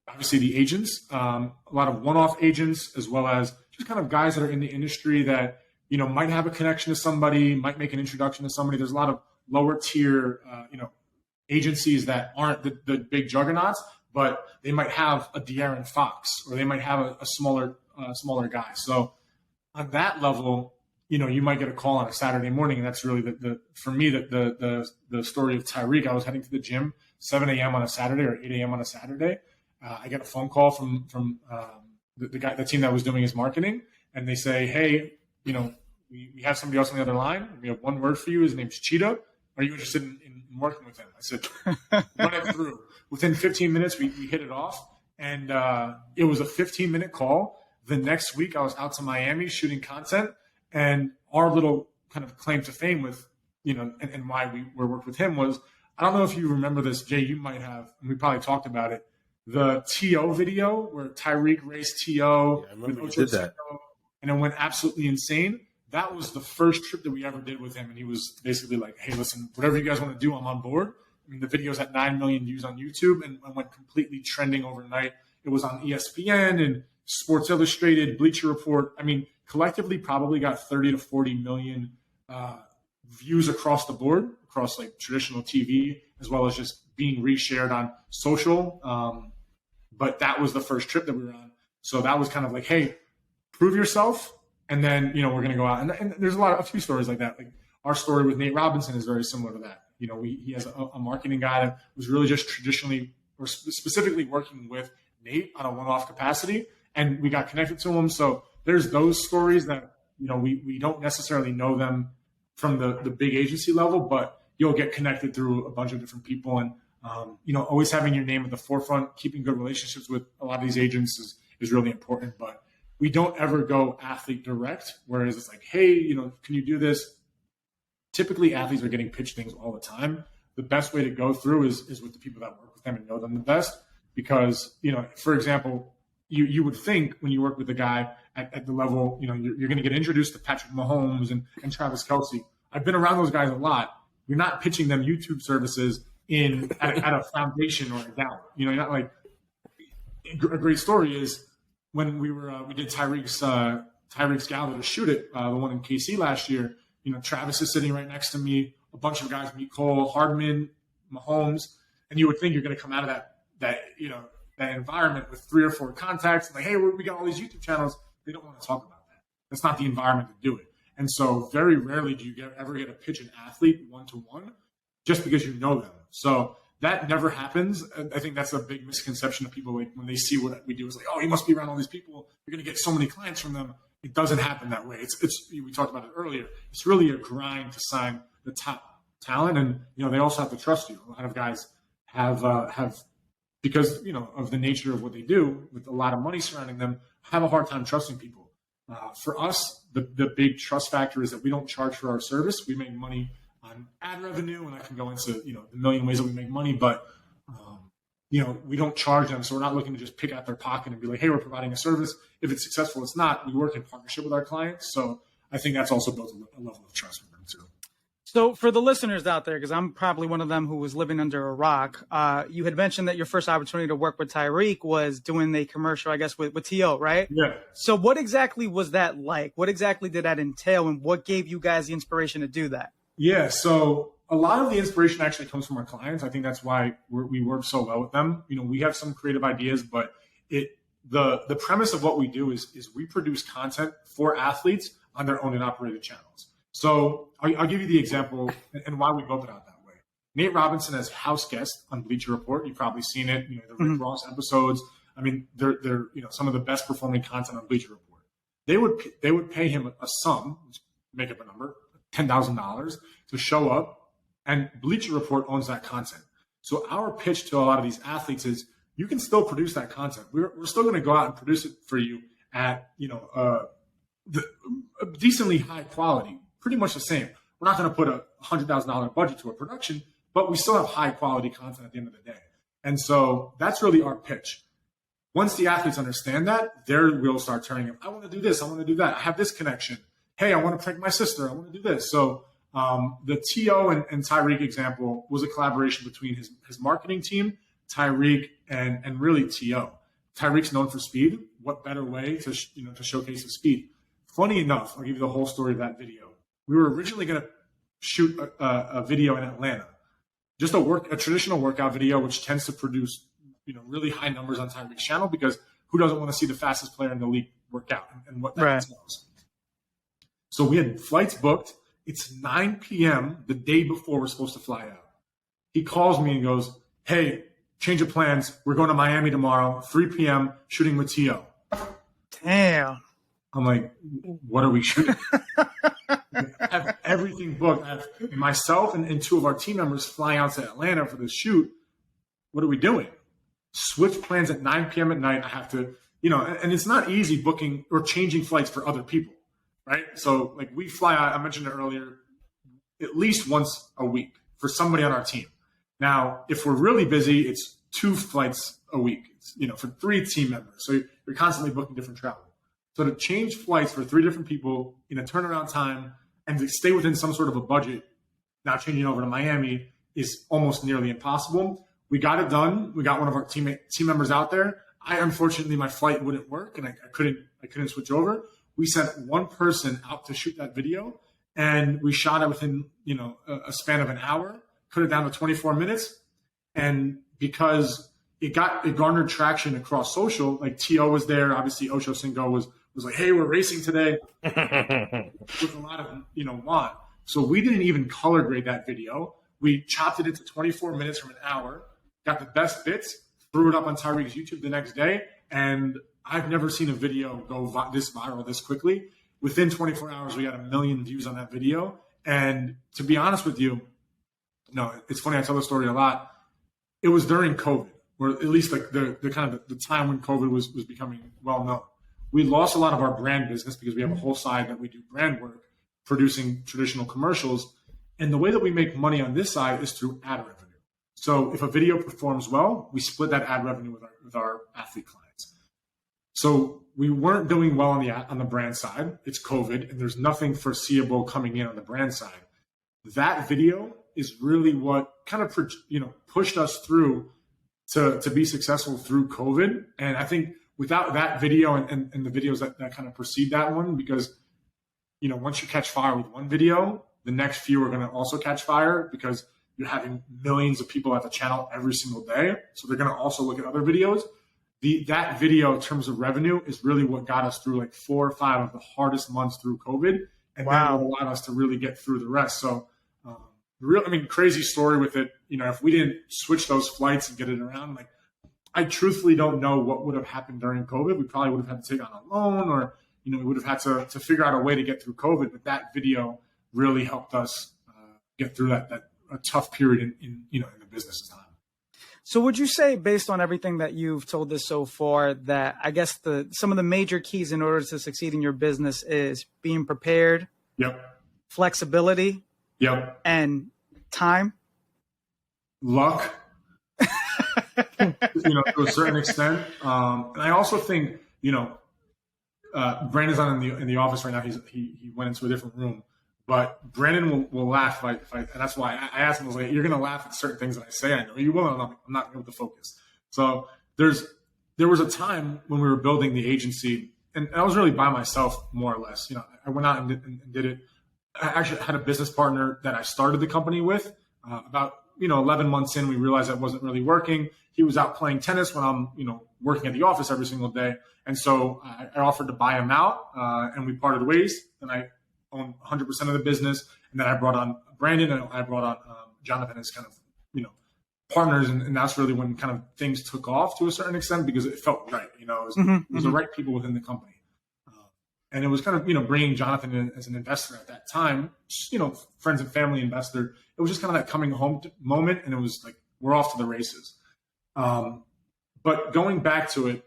obviously the agents, a lot of one-off agents, as well as just kind of guys that are in the industry that, might have a connection to somebody, might make an introduction to somebody. There's a lot of lower tier, agencies that aren't the big juggernauts, but they might have a De'Aaron Fox or they might have a smaller guy. So on that level, you might get a call on a Saturday morning, and that's really for me the story of Tyreek. I was heading to the gym 7 a.m. on a Saturday or 8 a.m. on a Saturday. I get a phone call from the team that was doing his marketing, and they say, "Hey, we have somebody else on the other line. We have one word for you. His name's Cheetah. Are you interested in working with him?" I said, "Run it through." Within 15 minutes, we hit it off, and it was a 15-minute call. The next week, I was out to Miami shooting content, and our little kind of claim to fame with and why we worked with him was, I don't know if you remember this, Jay. You might have, and we probably talked about it. The TO video where Tyreek raced TO. Yeah, I remember you did that. And it went absolutely insane. That was the first trip that we ever did with him. And he was basically like, hey, listen, whatever you guys want to do, I'm on board. I mean, the video's at 9 million views on YouTube and went completely trending overnight. It was on ESPN and Sports Illustrated, Bleacher Report. I mean, collectively probably got 30 to 40 million views across the board, across like traditional TV, as well as just being reshared on social. But that was the first trip that we were on. So that was kind of like, hey, prove yourself. And then, we're going to go out. And there's a few stories like that. Like our story with Nate Robinson is very similar to that. He has a marketing guy that was really just traditionally or specifically working with Nate on a one-off capacity. And we got connected to him. So there's those stories that, we don't necessarily know them from the big agency level, but you'll get connected through a bunch of different people. And, always having your name at the forefront, keeping good relationships with a lot of these agents is really important. But we don't ever go athlete direct, whereas it's like, hey, can you do this? Typically, athletes are getting pitched things all the time. The best way to go through is with the people that work with them and know them the best. Because, for example, you would think when you work with a guy at the level, you're going to get introduced to Patrick Mahomes and Travis Kelce. I've been around those guys a lot. You're not pitching them YouTube services at a foundation or a gala. You know, you're not like, a great story is when we did Tyreek's gala to shoot it, the one in KC last year. You know, Travis is sitting right next to me. A bunch of guys meet Cole, Hardman, Mahomes, and you would think you're going to come out of that environment with 3 or 4 contacts and like, hey, we got all these YouTube channels. They don't want to talk about that. That's not the environment to do it. And so very rarely do you ever get to pitch an athlete one-to-one just because you know them. So that never happens. I think that's a big misconception of people when they see what we do. It's like, oh, you must be around all these people. You're going to get so many clients from them. It doesn't happen that way. It's we talked about it earlier. It's really a grind to sign the top talent, and you know they also have to trust you. A lot of guys have because you know of the nature of what they do with a lot of money surrounding them, have a hard time trusting people. For us, the big trust factor is that we don't charge for our service. We make money on ad revenue, and I can go into the million ways that we make money, but we don't charge them, so we're not looking to just pick out their pocket and be like, hey, we're providing a service. If it's successful, it's not. We work in partnership with our clients, so I think that's also built a level of trust with them too. So for the listeners out there, because I'm probably one of them who was living under a rock, you had mentioned that your first opportunity to work with Tyreek was doing the commercial, I guess, with T.O., right? Yeah. So what exactly was that like? What exactly did that entail, and what gave you guys the inspiration to do that? Yeah, so a lot of the inspiration actually comes from our clients. I think that's why we work so well with them. You know, we have some creative ideas, but the premise of what we do is we produce content for athletes on their owned and operated channels. So I'll give you the example and why we built it out that way. Nate Robinson as house guest on Bleacher Report. You've probably seen it. You know, the Rick Ross episodes. I mean, they're some of the best performing content on Bleacher Report. They would pay him a sum, make up a number, $10,000 to show up, and Bleacher Report owns that content. So our pitch to a lot of these athletes is you can still produce that content. We're still going to go out and produce it for you at decently high quality, pretty much the same. We're not going to put a $100,000 budget to a production, but we still have high quality content at the end of the day. And so that's really our pitch. Once the athletes understand that, their wheels start turning. I want to do this. I want to do that. I have this connection. Hey, I want to prank my sister. I want to do this. So the T.O. and Tyreek example was a collaboration between his marketing team, Tyreek, and really T.O. Tyreek's known for speed. What better way to showcase his speed? Funny enough, I'll give you the whole story of that video. We were originally going to shoot a video in Atlanta, just a traditional workout video, which tends to produce really high numbers on Tyreek's channel because who doesn't want to see the fastest player in the league work out and what that entails? So we had flights booked. It's 9 p.m. the day before we're supposed to fly out. He calls me and goes, hey, change of plans. We're going to Miami tomorrow, 3 p.m., shooting with T.O. Damn. I'm like, what are we shooting? I have everything booked. I have myself and 2 of our team members flying out to Atlanta for this shoot. What are we doing? Switch plans at 9 p.m. at night. I have to, and it's not easy booking or changing flights for other people. Right. So like we fly out, I mentioned it earlier, at least once a week for somebody on our team. Now, if we're really busy, it's 2 flights a week, for 3 team members. So you're constantly booking different travel. So to change flights for 3 different people in a turnaround time and to stay within some sort of a budget, now changing over to Miami is almost nearly impossible. We got it done. We got one of our team members out there. Unfortunately, my flight wouldn't work and I couldn't switch over. We sent one person out to shoot that video, and we shot it within, a span of an hour, cut it down to 24 minutes. And because it garnered traction across social, like T.O. was there, obviously Ocho Cinco was like, hey, we're racing today with a lot of, want. So we didn't even color grade that video. We chopped it into 24 minutes from an hour, got the best bits, threw it up on Tyreek's YouTube the next day, and I've never seen a video go this viral this quickly. Within 24 hours, we got 1 million views on that video. And to be honest with you, it's funny. I tell the story a lot. It was during COVID, or at least like the kind of the time when COVID was becoming well known. We lost a lot of our brand business because we have a whole side that we do brand work, producing traditional commercials. And the way that we make money on this side is through ad revenue. So if a video performs well, we split that ad revenue with our athlete clients. So we weren't doing well on the brand side. It's COVID, and there's nothing foreseeable coming in on the brand side. That video is really what kind of, pushed us through to be successful through COVID. And I think without that video and the videos that kind of precede that one, because, once you catch fire with one video, the next few are going to also catch fire because you're having millions of people at the channel every single day. So they're going to also look at other videos. That video in terms of revenue is really what got us through like 4 or 5 of the hardest months through COVID. And that allowed us to really get through the rest. So, crazy story with it. If we didn't switch those flights and get it around, like, I truthfully don't know what would have happened during COVID. We probably would have had to take on a loan, or, we would have had to figure out a way to get through COVID. But that video really helped us get through that a tough period in the business time. So would you say, based on everything that you've told us so far, that I guess some of the major keys in order to succeed in your business is being prepared, Yep, flexibility, yep, and time? Luck, to a certain extent. And I also think, Brandon's not in the office right now. He went into a different room. But Brandon will laugh if I, and that's why I asked him, I was like, you're going to laugh at certain things that I say. I know you will, and I'm not able to focus. So there was a time when we were building the agency, and I was really by myself, more or less. I went out and did it. I actually had a business partner that I started the company with. About 11 months in, we realized that wasn't really working. He was out playing tennis when I'm working at the office every single day, and so I offered to buy him out, and we parted ways. And I own 100% of the business, and then I brought on Brandon, and I brought on Jonathan as kind of partners, and that's really when kind of things took off to a certain extent, because it felt right. It was the right people within the company, and it was kind of bringing Jonathan in as an investor at that time, friends and family investor. It was just kind of that coming home moment, and it was like we're off to the races. But going back to it,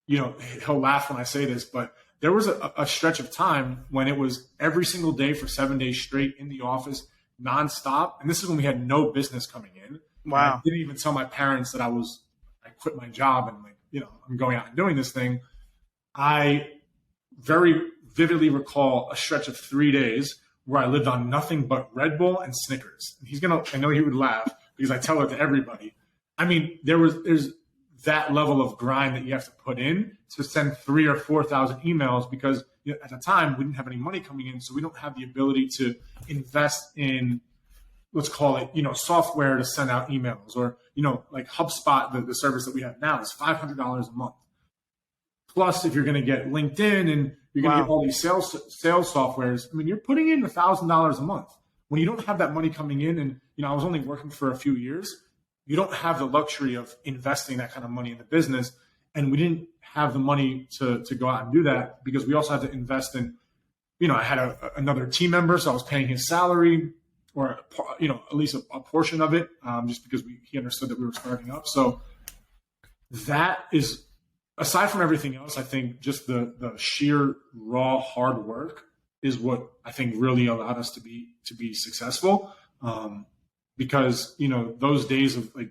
he'll laugh when I say this, but there was a stretch of time when it was every single day for 7 days straight in the office, nonstop. And this is when we had no business coming in. Wow. I didn't even tell my parents that I quit my job and I'm going out and doing this thing. I very vividly recall a stretch of 3 days where I lived on nothing but Red Bull and Snickers. And I know he would laugh because I tell it to everybody. There's that level of grind that you have to put in to send 3,000 or 4,000 emails, because at the time we didn't have any money coming in, so we don't have the ability to invest in, let's call it, software to send out emails, or like HubSpot, the service that we have now is $500 a month. Plus, if you're going to get LinkedIn and you're going to get all these sales softwares, you're putting in $1,000 a month when you don't have that money coming in. And I was only working for a few years. You don't have the luxury of investing that kind of money in the business. And we didn't have the money to go out and do that, because we also had to invest in, I had another team member, so I was paying his salary, or, at least a portion of it, just because he understood that we were starting up. So that is, aside from everything else, I think just the sheer raw hard work is what I think really allowed us to be successful. Because, those days of like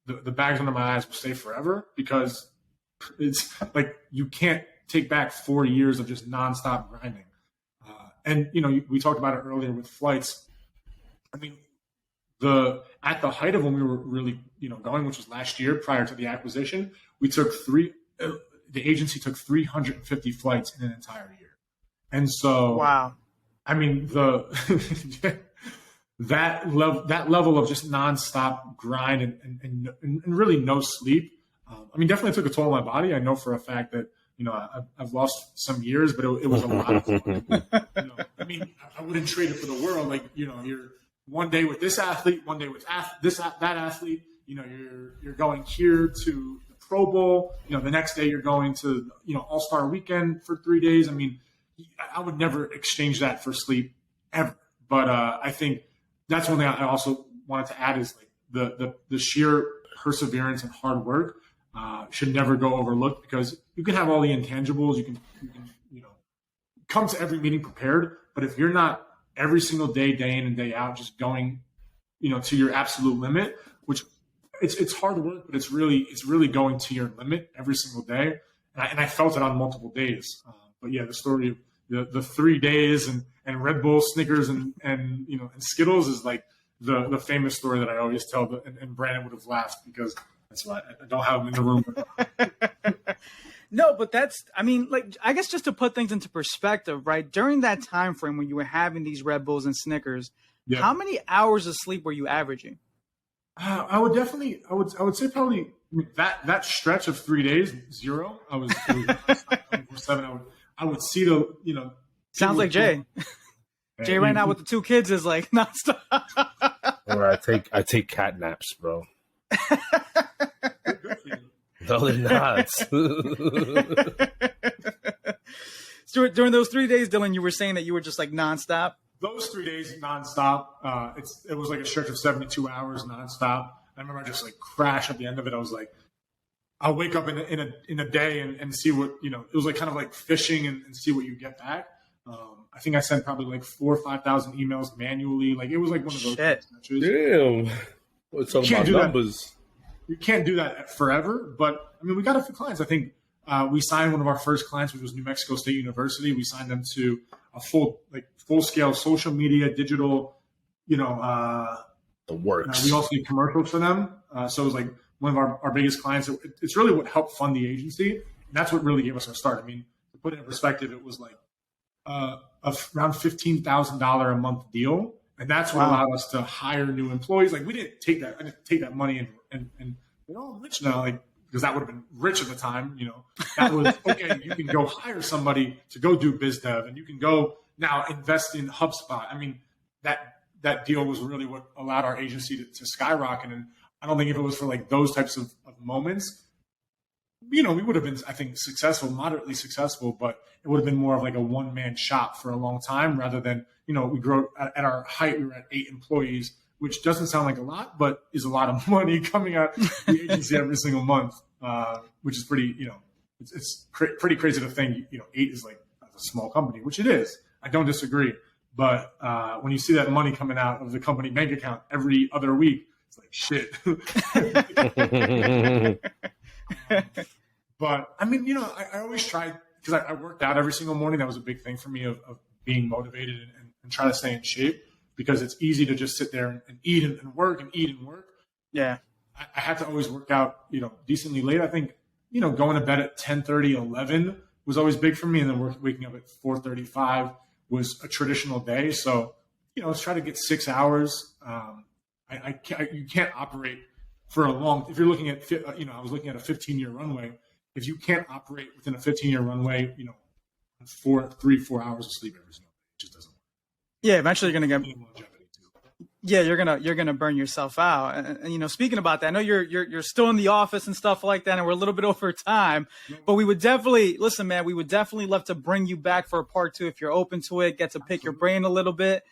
the bags under my eyes will stay forever, because it's like you can't take back 4 years of just nonstop grinding. And, we talked about it earlier with flights. At the height of when we were really, going, which was last year prior to the acquisition, the agency took 350 flights in an entire year. And so, wow. That level of just nonstop grind and really no sleep. Definitely took a toll on my body. I know for a fact that, I've lost some years, but it was a lot of fun. I wouldn't trade it for the world. Like, you're one day with this athlete, one day with that athlete, you're going here to the Pro Bowl, the next day you're going to, All-Star Weekend for 3 days. I would never exchange that for sleep ever. But I think that's one thing I also wanted to add is like the sheer perseverance and hard work should never go overlooked, because you can have all the intangibles, you can come to every meeting prepared, but if you're not every single day in and day out just going to your absolute limit, which it's hard work, but it's really going to your limit every single day, and I felt it on multiple days. But yeah, the story of the 3 days and Red Bull, Snickers, and Skittles is like the famous story that I always tell, and Brandon would have laughed because that's why I don't have him in the room. No, but I mean, like, I guess just to put things into perspective, right? During that time frame when you were having these Red Bulls and Snickers, how many hours of sleep were you averaging? I would say probably that stretch of 3 days, 0. I was 24/7. I would see Sounds like Jay. Jay right now with the 2 kids is like nonstop. Or I take cat naps, bro. No, they're not. So during those 3 days, Dylan, you were saying that you were just like nonstop. Those 3 days nonstop. It was like a stretch of 72 hours nonstop. I remember I just like crashed at the end of it. I was like, I'll wake up in a day and see what, it was like kind of like fishing and see what you get back. I think I sent probably like 4,000 or 5,000 emails manually. Like it was like one of those. Damn. What's up about numbers? You can't do that forever, but I mean, we got a few clients. I think we signed one of our first clients, which was New Mexico State University. We signed them to a full scale social media, digital, the works. We also did commercials for them. So it was like one of our biggest clients. It's really what helped fund the agency. And that's what really gave us our start. I mean, to put it in perspective, it was like around $15,000 a month deal. And that's what allowed us to hire new employees. Like I didn't take that money and we're all rich now, like, because that would have been rich at the time, that was okay. You can go hire somebody to go do biz dev, and you can go now invest in HubSpot. I mean, that deal was really what allowed our agency to skyrocket. And I don't think if it was for like those types of moments, we would have been, I think, successful, moderately successful, but it would have been more of like a one-man shop for a long time rather than, we grew at our height, we were at 8 employees, which doesn't sound like a lot, but is a lot of money coming out the agency every single month, which is pretty, it's pretty crazy to think, 8 is like a small company, which it is. I don't disagree. But when you see that money coming out of the company bank account every other week, it's like, shit. But I mean, I always tried, because I worked out every single morning. That was a big thing for me of being motivated and try to stay in shape, because it's easy to just sit there and eat and work and eat and work. Yeah. I had to always work out, decently late. I think, going to bed at 10:30, 11 was always big for me. And then waking up at 4:35 was a traditional day. So, let's try to get 6 hours. You can't operate for a long, if you're looking at, I was looking at a 15-year runway. If you can't operate within a 15-year runway, 4 hours of sleep every single day, it just doesn't work. Yeah, eventually you're gonna get longevity too. Yeah, you're gonna burn yourself out. And speaking about that, I know you're still in the office and stuff like that, and we're a little bit over time. But we would definitely listen, man. We would definitely love to bring you back for a part 2 if you're open to it. Get to pick your brain a little bit.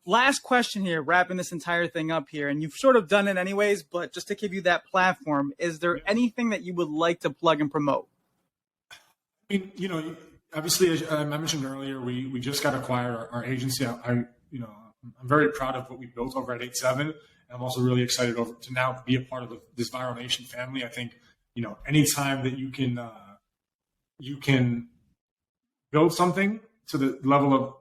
Last question here, wrapping this entire thing up here, and you've sort of done it anyways, but just to give you that platform, is there anything that you would like to plug and promote? I mean, obviously, as I mentioned earlier, we just got acquired our agency. I'm very proud of what we built over at 8-7. And I'm also really excited to now be a part of this Viral Nation family. I think, anytime that you can build something to the level of,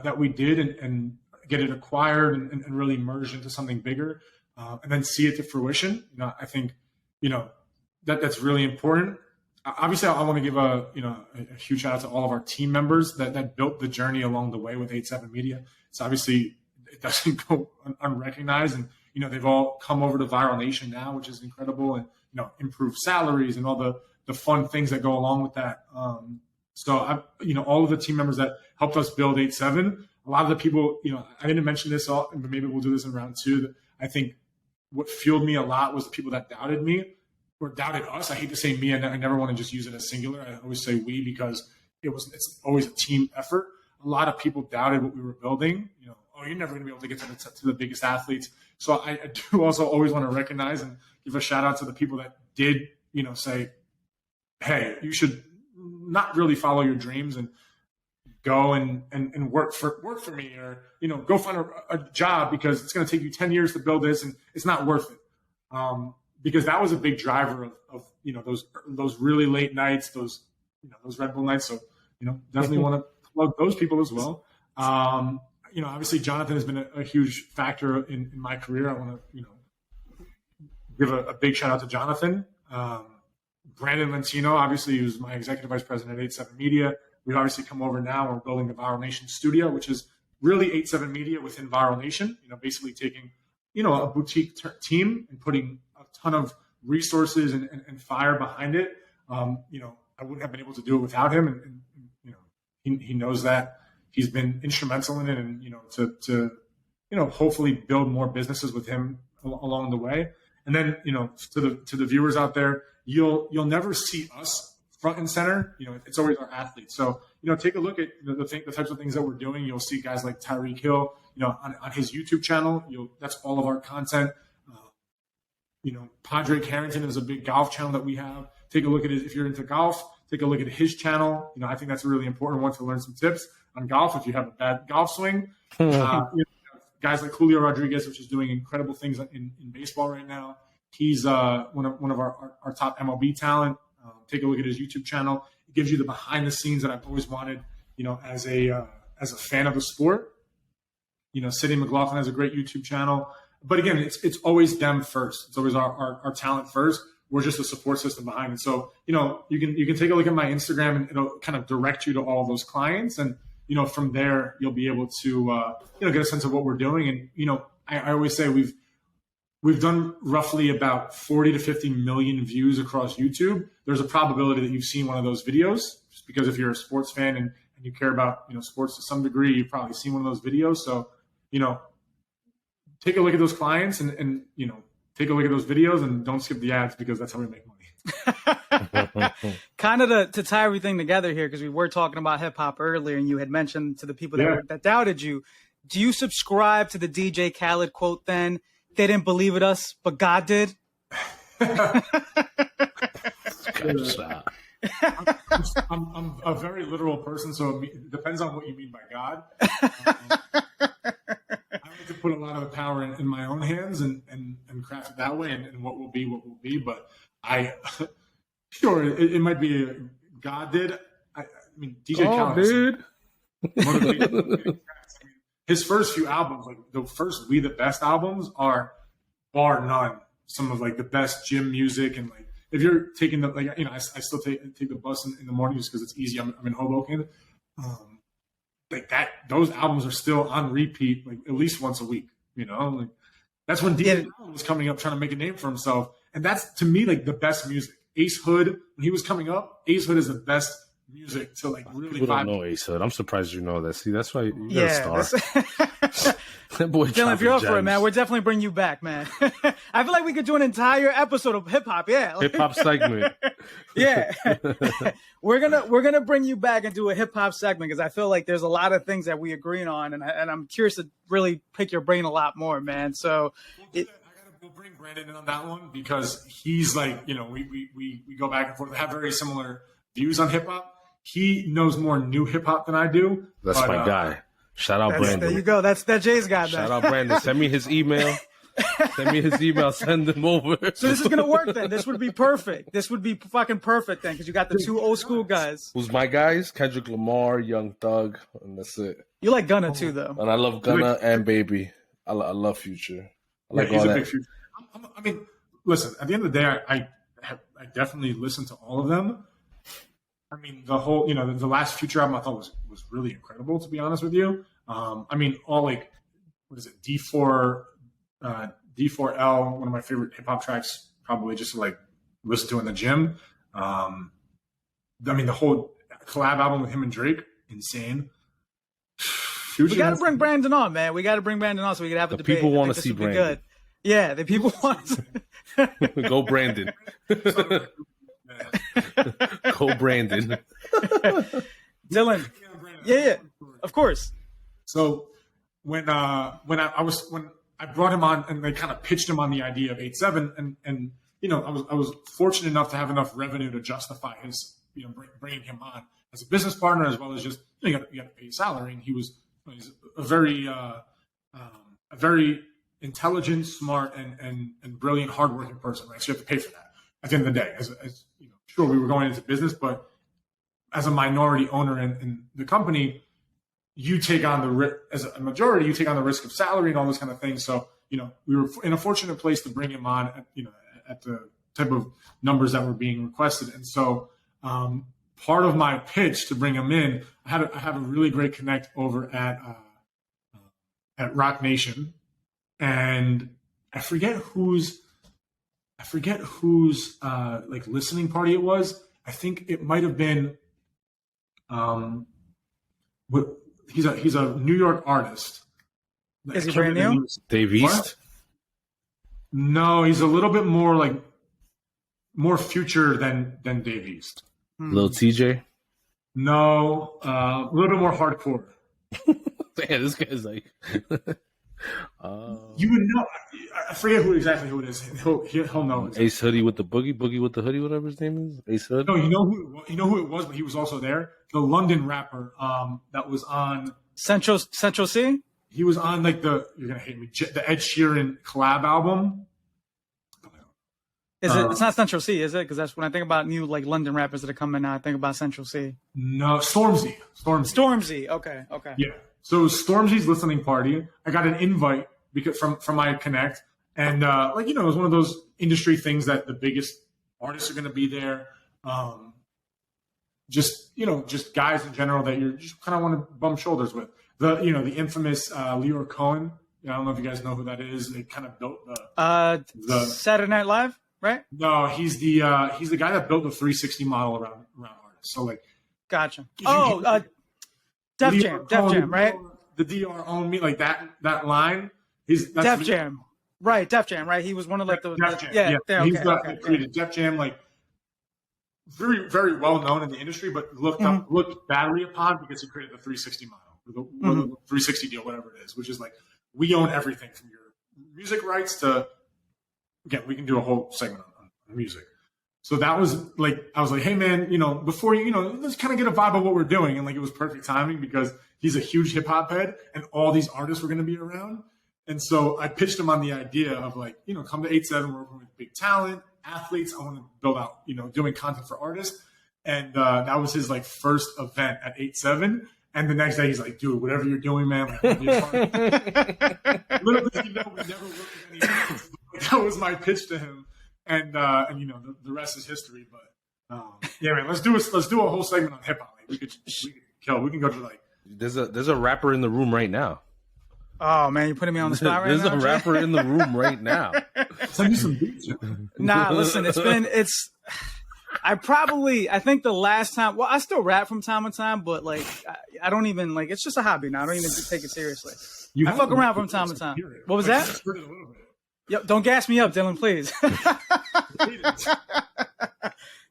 that we did and get it acquired and really merge into something bigger, and then see it to fruition. I think, that's really important. Obviously, I want to give a huge shout out to all of our team members that built the journey along the way with 8-7 Media. It's obviously, it doesn't go unrecognized, and they've all come over to Viral Nation now, which is incredible, and improved salaries and all the fun things that go along with that. So all of the team members that helped us build 8-7, a lot of the people, I didn't mention this all, but maybe we'll do this in round 2. I think what fueled me a lot was the people that doubted me or doubted us. I hate to say me, and I never want to just use it as singular. I always say we, because it's always a team effort. A lot of people doubted what we were building. You're never going to be able to get to the biggest athletes. So I do also always want to recognize and give a shout out to the people that did, say, hey, you should not really follow your dreams and go and work for me, or go find a job because it's going to take you 10 years to build this and it's not worth it. Because that was a big driver of those really late nights, those Red Bull nights. So definitely want to plug those people as well. obviously Jonathan has been a huge factor in my career. I want to, give a big shout out to Jonathan. Brandon Lentino, obviously, who's my executive vice president at 87 Media. We've obviously come over now. We're building the Viral Nation studio, which is really 87 Media within Viral Nation. Basically taking, a boutique team and putting a ton of resources and fire behind it. I wouldn't have been able to do it without him, and he knows that. He's been instrumental in it, and to hopefully build more businesses with him along the way. And then to the viewers out there, you'll never see us front and center. It's always our athletes. So take a look at the types of things that we're doing. You'll see guys like Tyreek Hill, on his YouTube channel. That's all of our content. Padre Carrington is a big golf channel that we have. Take a look at it if you're into golf. Take a look at his channel. I think that's a really important one to learn some tips on golf if you have a bad golf swing. Guys like Julio Rodriguez, which is doing incredible things in baseball right now. He's one of our top MLB talent. Take a look at his YouTube channel. It gives you the behind the scenes that I've always wanted, as a fan of the sport. Sidney McLaughlin has a great YouTube channel. But again, it's always them first. It's always our talent first. We're just a support system behind it. So, you can take a look at my Instagram and it'll kind of direct you to all of those clients. And, from there, you'll be able to, get a sense of what we're doing. And, I always say we've done roughly about 40 to 50 million views across YouTube. There's a probability that you've seen one of those videos, just because if you're a sports fan and you care about, sports to some degree, you've probably seen one of those videos. So, take a look at those clients and take a look at those videos and don't skip the ads, because that's how we make money. Kind of to tie everything together here, because we were talking about hip hop earlier, and you had mentioned to the people that doubted you. Do you subscribe to the DJ Khaled quote then? They didn't believe in us, but God did. I'm a very literal person, so it depends on what you mean by God. I like to put a lot of the power in my own hands and craft it that way, and what will be, but it might be God did. I mean, DJ Khaled did. His first few albums, like the first We the Best albums, are bar none some of like the best gym music. And like if you're taking I still take the bus in the morning just because it's easy. I'm in Hoboken. Those albums are still on repeat, like at least once a week. Like that's when DJ Khaled was coming up trying to make a name for himself, and that's to me like the best music. Ace Hood, when he was coming up, Ace Hood is the best music to like really. People don't know Ace Hood. I'm surprised you know that. See, that's why you got a star. That boy, Dylan, if you're up for it, man, we're definitely bring you back, man. I feel like we could do an entire episode of hip hop. Yeah, hip hop segment. Yeah, we're gonna bring you back and do a hip hop segment, because I feel like there's a lot of things that we agree on, and I'm curious to really pick your brain a lot more, man. So we'll bring Brandon in on that one, because he's like, we go back and forth. We have very similar views on hip hop. He knows more new hip hop than I do. That's my guy. Shout out Brandon. There you go. That's Jay's guy. Shout out Brandon. Send me his email. Send him over. So this is gonna work then. This would be perfect. This would be fucking perfect then, because you got the two old school guys. Who's my guys? Kendrick Lamar, Young Thug, and that's it. You like Gunna too, though. And I love Gunna and Baby. I love Future. I like he's all a that. big Future. I mean, listen. At the end of the day, I definitely listen to all of them. I mean, the whole, the last Future album I thought was really incredible, to be honest with you. I mean, all like, what is it? D4L, one of my favorite hip hop tracks, probably just to like listen to in the gym. I mean, the whole collab album with him and Drake, insane. Future, we got to bring Brandon on, man. We got to bring Brandon on so we can have a debate. People want to see Brandon. Good. Yeah, the people want to. Go Brandon. Go Brandon. Dylan. Yeah, of course. So when I brought him on and they kind of pitched him on the idea of 8-7, and I was fortunate enough to have enough revenue to justify his bringing him on as a business partner, as well as just you got to pay his salary. And he's a very intelligent, smart, and brilliant, hardworking person, right? So you have to pay for that at the end of the day. As sure, we were going into business, but as a minority owner in the company, you take on the risk as a majority. You take on the risk of salary and all those kind of things. So we were in a fortunate place to bring him on. At the type of numbers that were being requested, and so part of my pitch to bring him in, I have a really great connect over at Rock Nation, and I forget whose like listening party it was. I think it might have been he's a New York artist. Is he brand new? Dave East? No, he's a little bit more future than Dave East. Little TJ? No, a little bit more hardcore. Man, this guy's like you would know. I forget exactly who it is. He'll know. Ace Hoodie with the boogie with the hoodie, whatever his name is. Ace Hood. No, you know who it was, but he was also there. The London rapper that was on Central C. He was on you're gonna hate me, the Ed Sheeran collab album. Is it? It's not Central C, is it? Because that's when I think about new London rappers that are coming out. I think about Central C. No, Stormzy. Okay. Yeah. So it was Stormzy's listening party. I got an invite because from my connect, and it was one of those industry things that the biggest artists are going to be there. Just guys in general that you just kind of want to bump shoulders with. The infamous Leor Cohen. I don't know if you guys know who that is. They kind of built the Saturday Night Live, right? No, he's the guy that built the 360 model around artists. So gotcha. Def Jam, right? The DR own me, like that line. Def Jam, right? Def Jam, right? He was one of Def Jam. Yeah. He's created Def Jam, very very well known in the industry, but looked badly upon because he created the 360 model, or the 360 deal, whatever it is, which is we own everything from your music rights to. Again, we can do a whole segment on music. So that was I was like, hey man, before let's kind of get a vibe of what we're doing. And it was perfect timing because he's a huge hip hop head and all these artists were going to be around. And so I pitched him on the idea of come to 8-7, working with big talent, athletes. I want to build out, doing content for artists. And that was his like first event at 8-7. And the next day he's like, dude, whatever you're doing, man, like, I'll be a part. Little did he know we never worked with any artists. That was my pitch to him. And the rest is history. But yeah, man, let's do a whole segment on hip hop. Like, we could kill. We can go to like. There's a rapper in the room right now. Oh man, you're putting me on the spot right There's now. There's a rapper in the room right now. Send me some beats. Nah, listen, I think the last time, well, I still rap from time to time, but like, I don't even like, it's just a hobby now. I don't even take it seriously. I fuck around from time to time. What was that? Yo, don't gas me up, Dylan, please.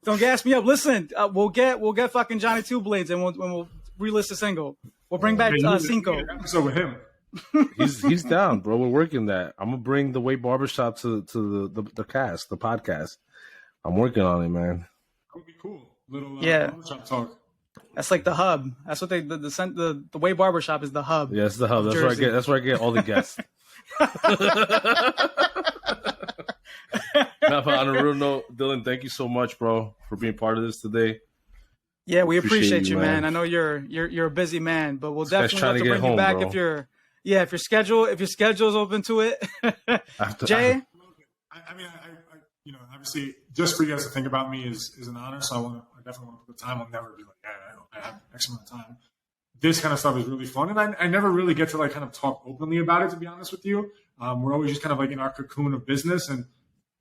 Don't gas me up. Listen, we'll get fucking Johnny Two Blades and we'll relist the single. We'll bring back Cinco. So with him. He's down, bro. We're working that. I'm gonna bring the Way Barbershop to the cast, the podcast. I'm working on it, man. That would be cool. Little barbershop talk. That's like the hub. That's what the Way Barbershop is the hub. Yeah, it's the hub. That's where I get all the guests. Now, on a real note, Dylan, thank you so much, bro, for being part of this today. Yeah, we appreciate you, man. I know you're a busy man, but we'll definitely have to bring you back, bro. if your schedule's open to it. Jay, I mean, obviously, just for you guys to think about me is an honor. So I definitely want to put the time. I'll never be like, I have X amount of time. This kind of stuff is really fun, and I never really get to like kind of talk openly about it. To be honest with you, we're always just kind of like in our cocoon of business and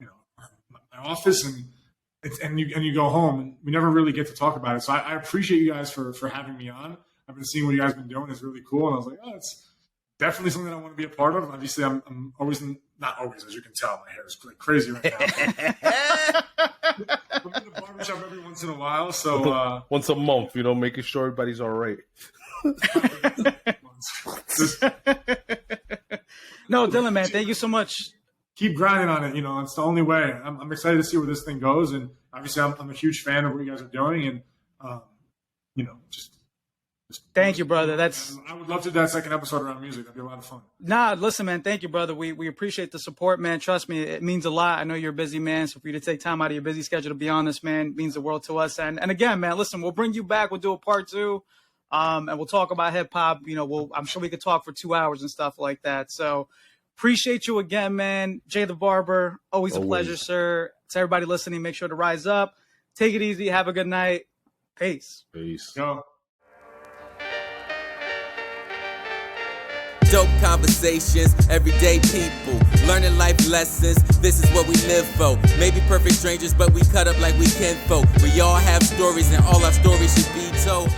my office, and you go home, and we never really get to talk about it. So I appreciate you guys for having me on. I've been seeing what you guys been doing; it's really cool, and I was like, oh, it's definitely something I want to be a part of. Obviously, I'm always not always, as you can tell, my hair is like crazy right now. I'm in the barbershop every once in a while, so once a month, making sure everybody's all right. No, Dylan, man, thank you so much. Keep grinding on it. It's the only way. I'm excited to see where this thing goes, and obviously, I'm a huge fan of what you guys are doing, and just thank you, brother. I would love to do that second episode around music. That'd be a lot of fun. Nah, listen, man. Thank you, brother. We appreciate the support, man. Trust me, it means a lot. I know you're a busy man, so for you to take time out of your busy schedule to be on this, man, means the world to us. And again, man, listen, we'll bring you back. We'll do a part 2. And we'll talk about hip hop. You know, I'm sure we could talk for 2 hours and stuff like that. So appreciate you again, man. Jay the Barber, always a pleasure, sir. To everybody listening, make sure to rise up. Take it easy. Have a good night. Peace. Peace. Yo. Dope conversations, everyday people, learning life lessons, this is what we live for. Maybe perfect strangers, but we cut up like we kinfolk. We all have stories and all our stories should be told.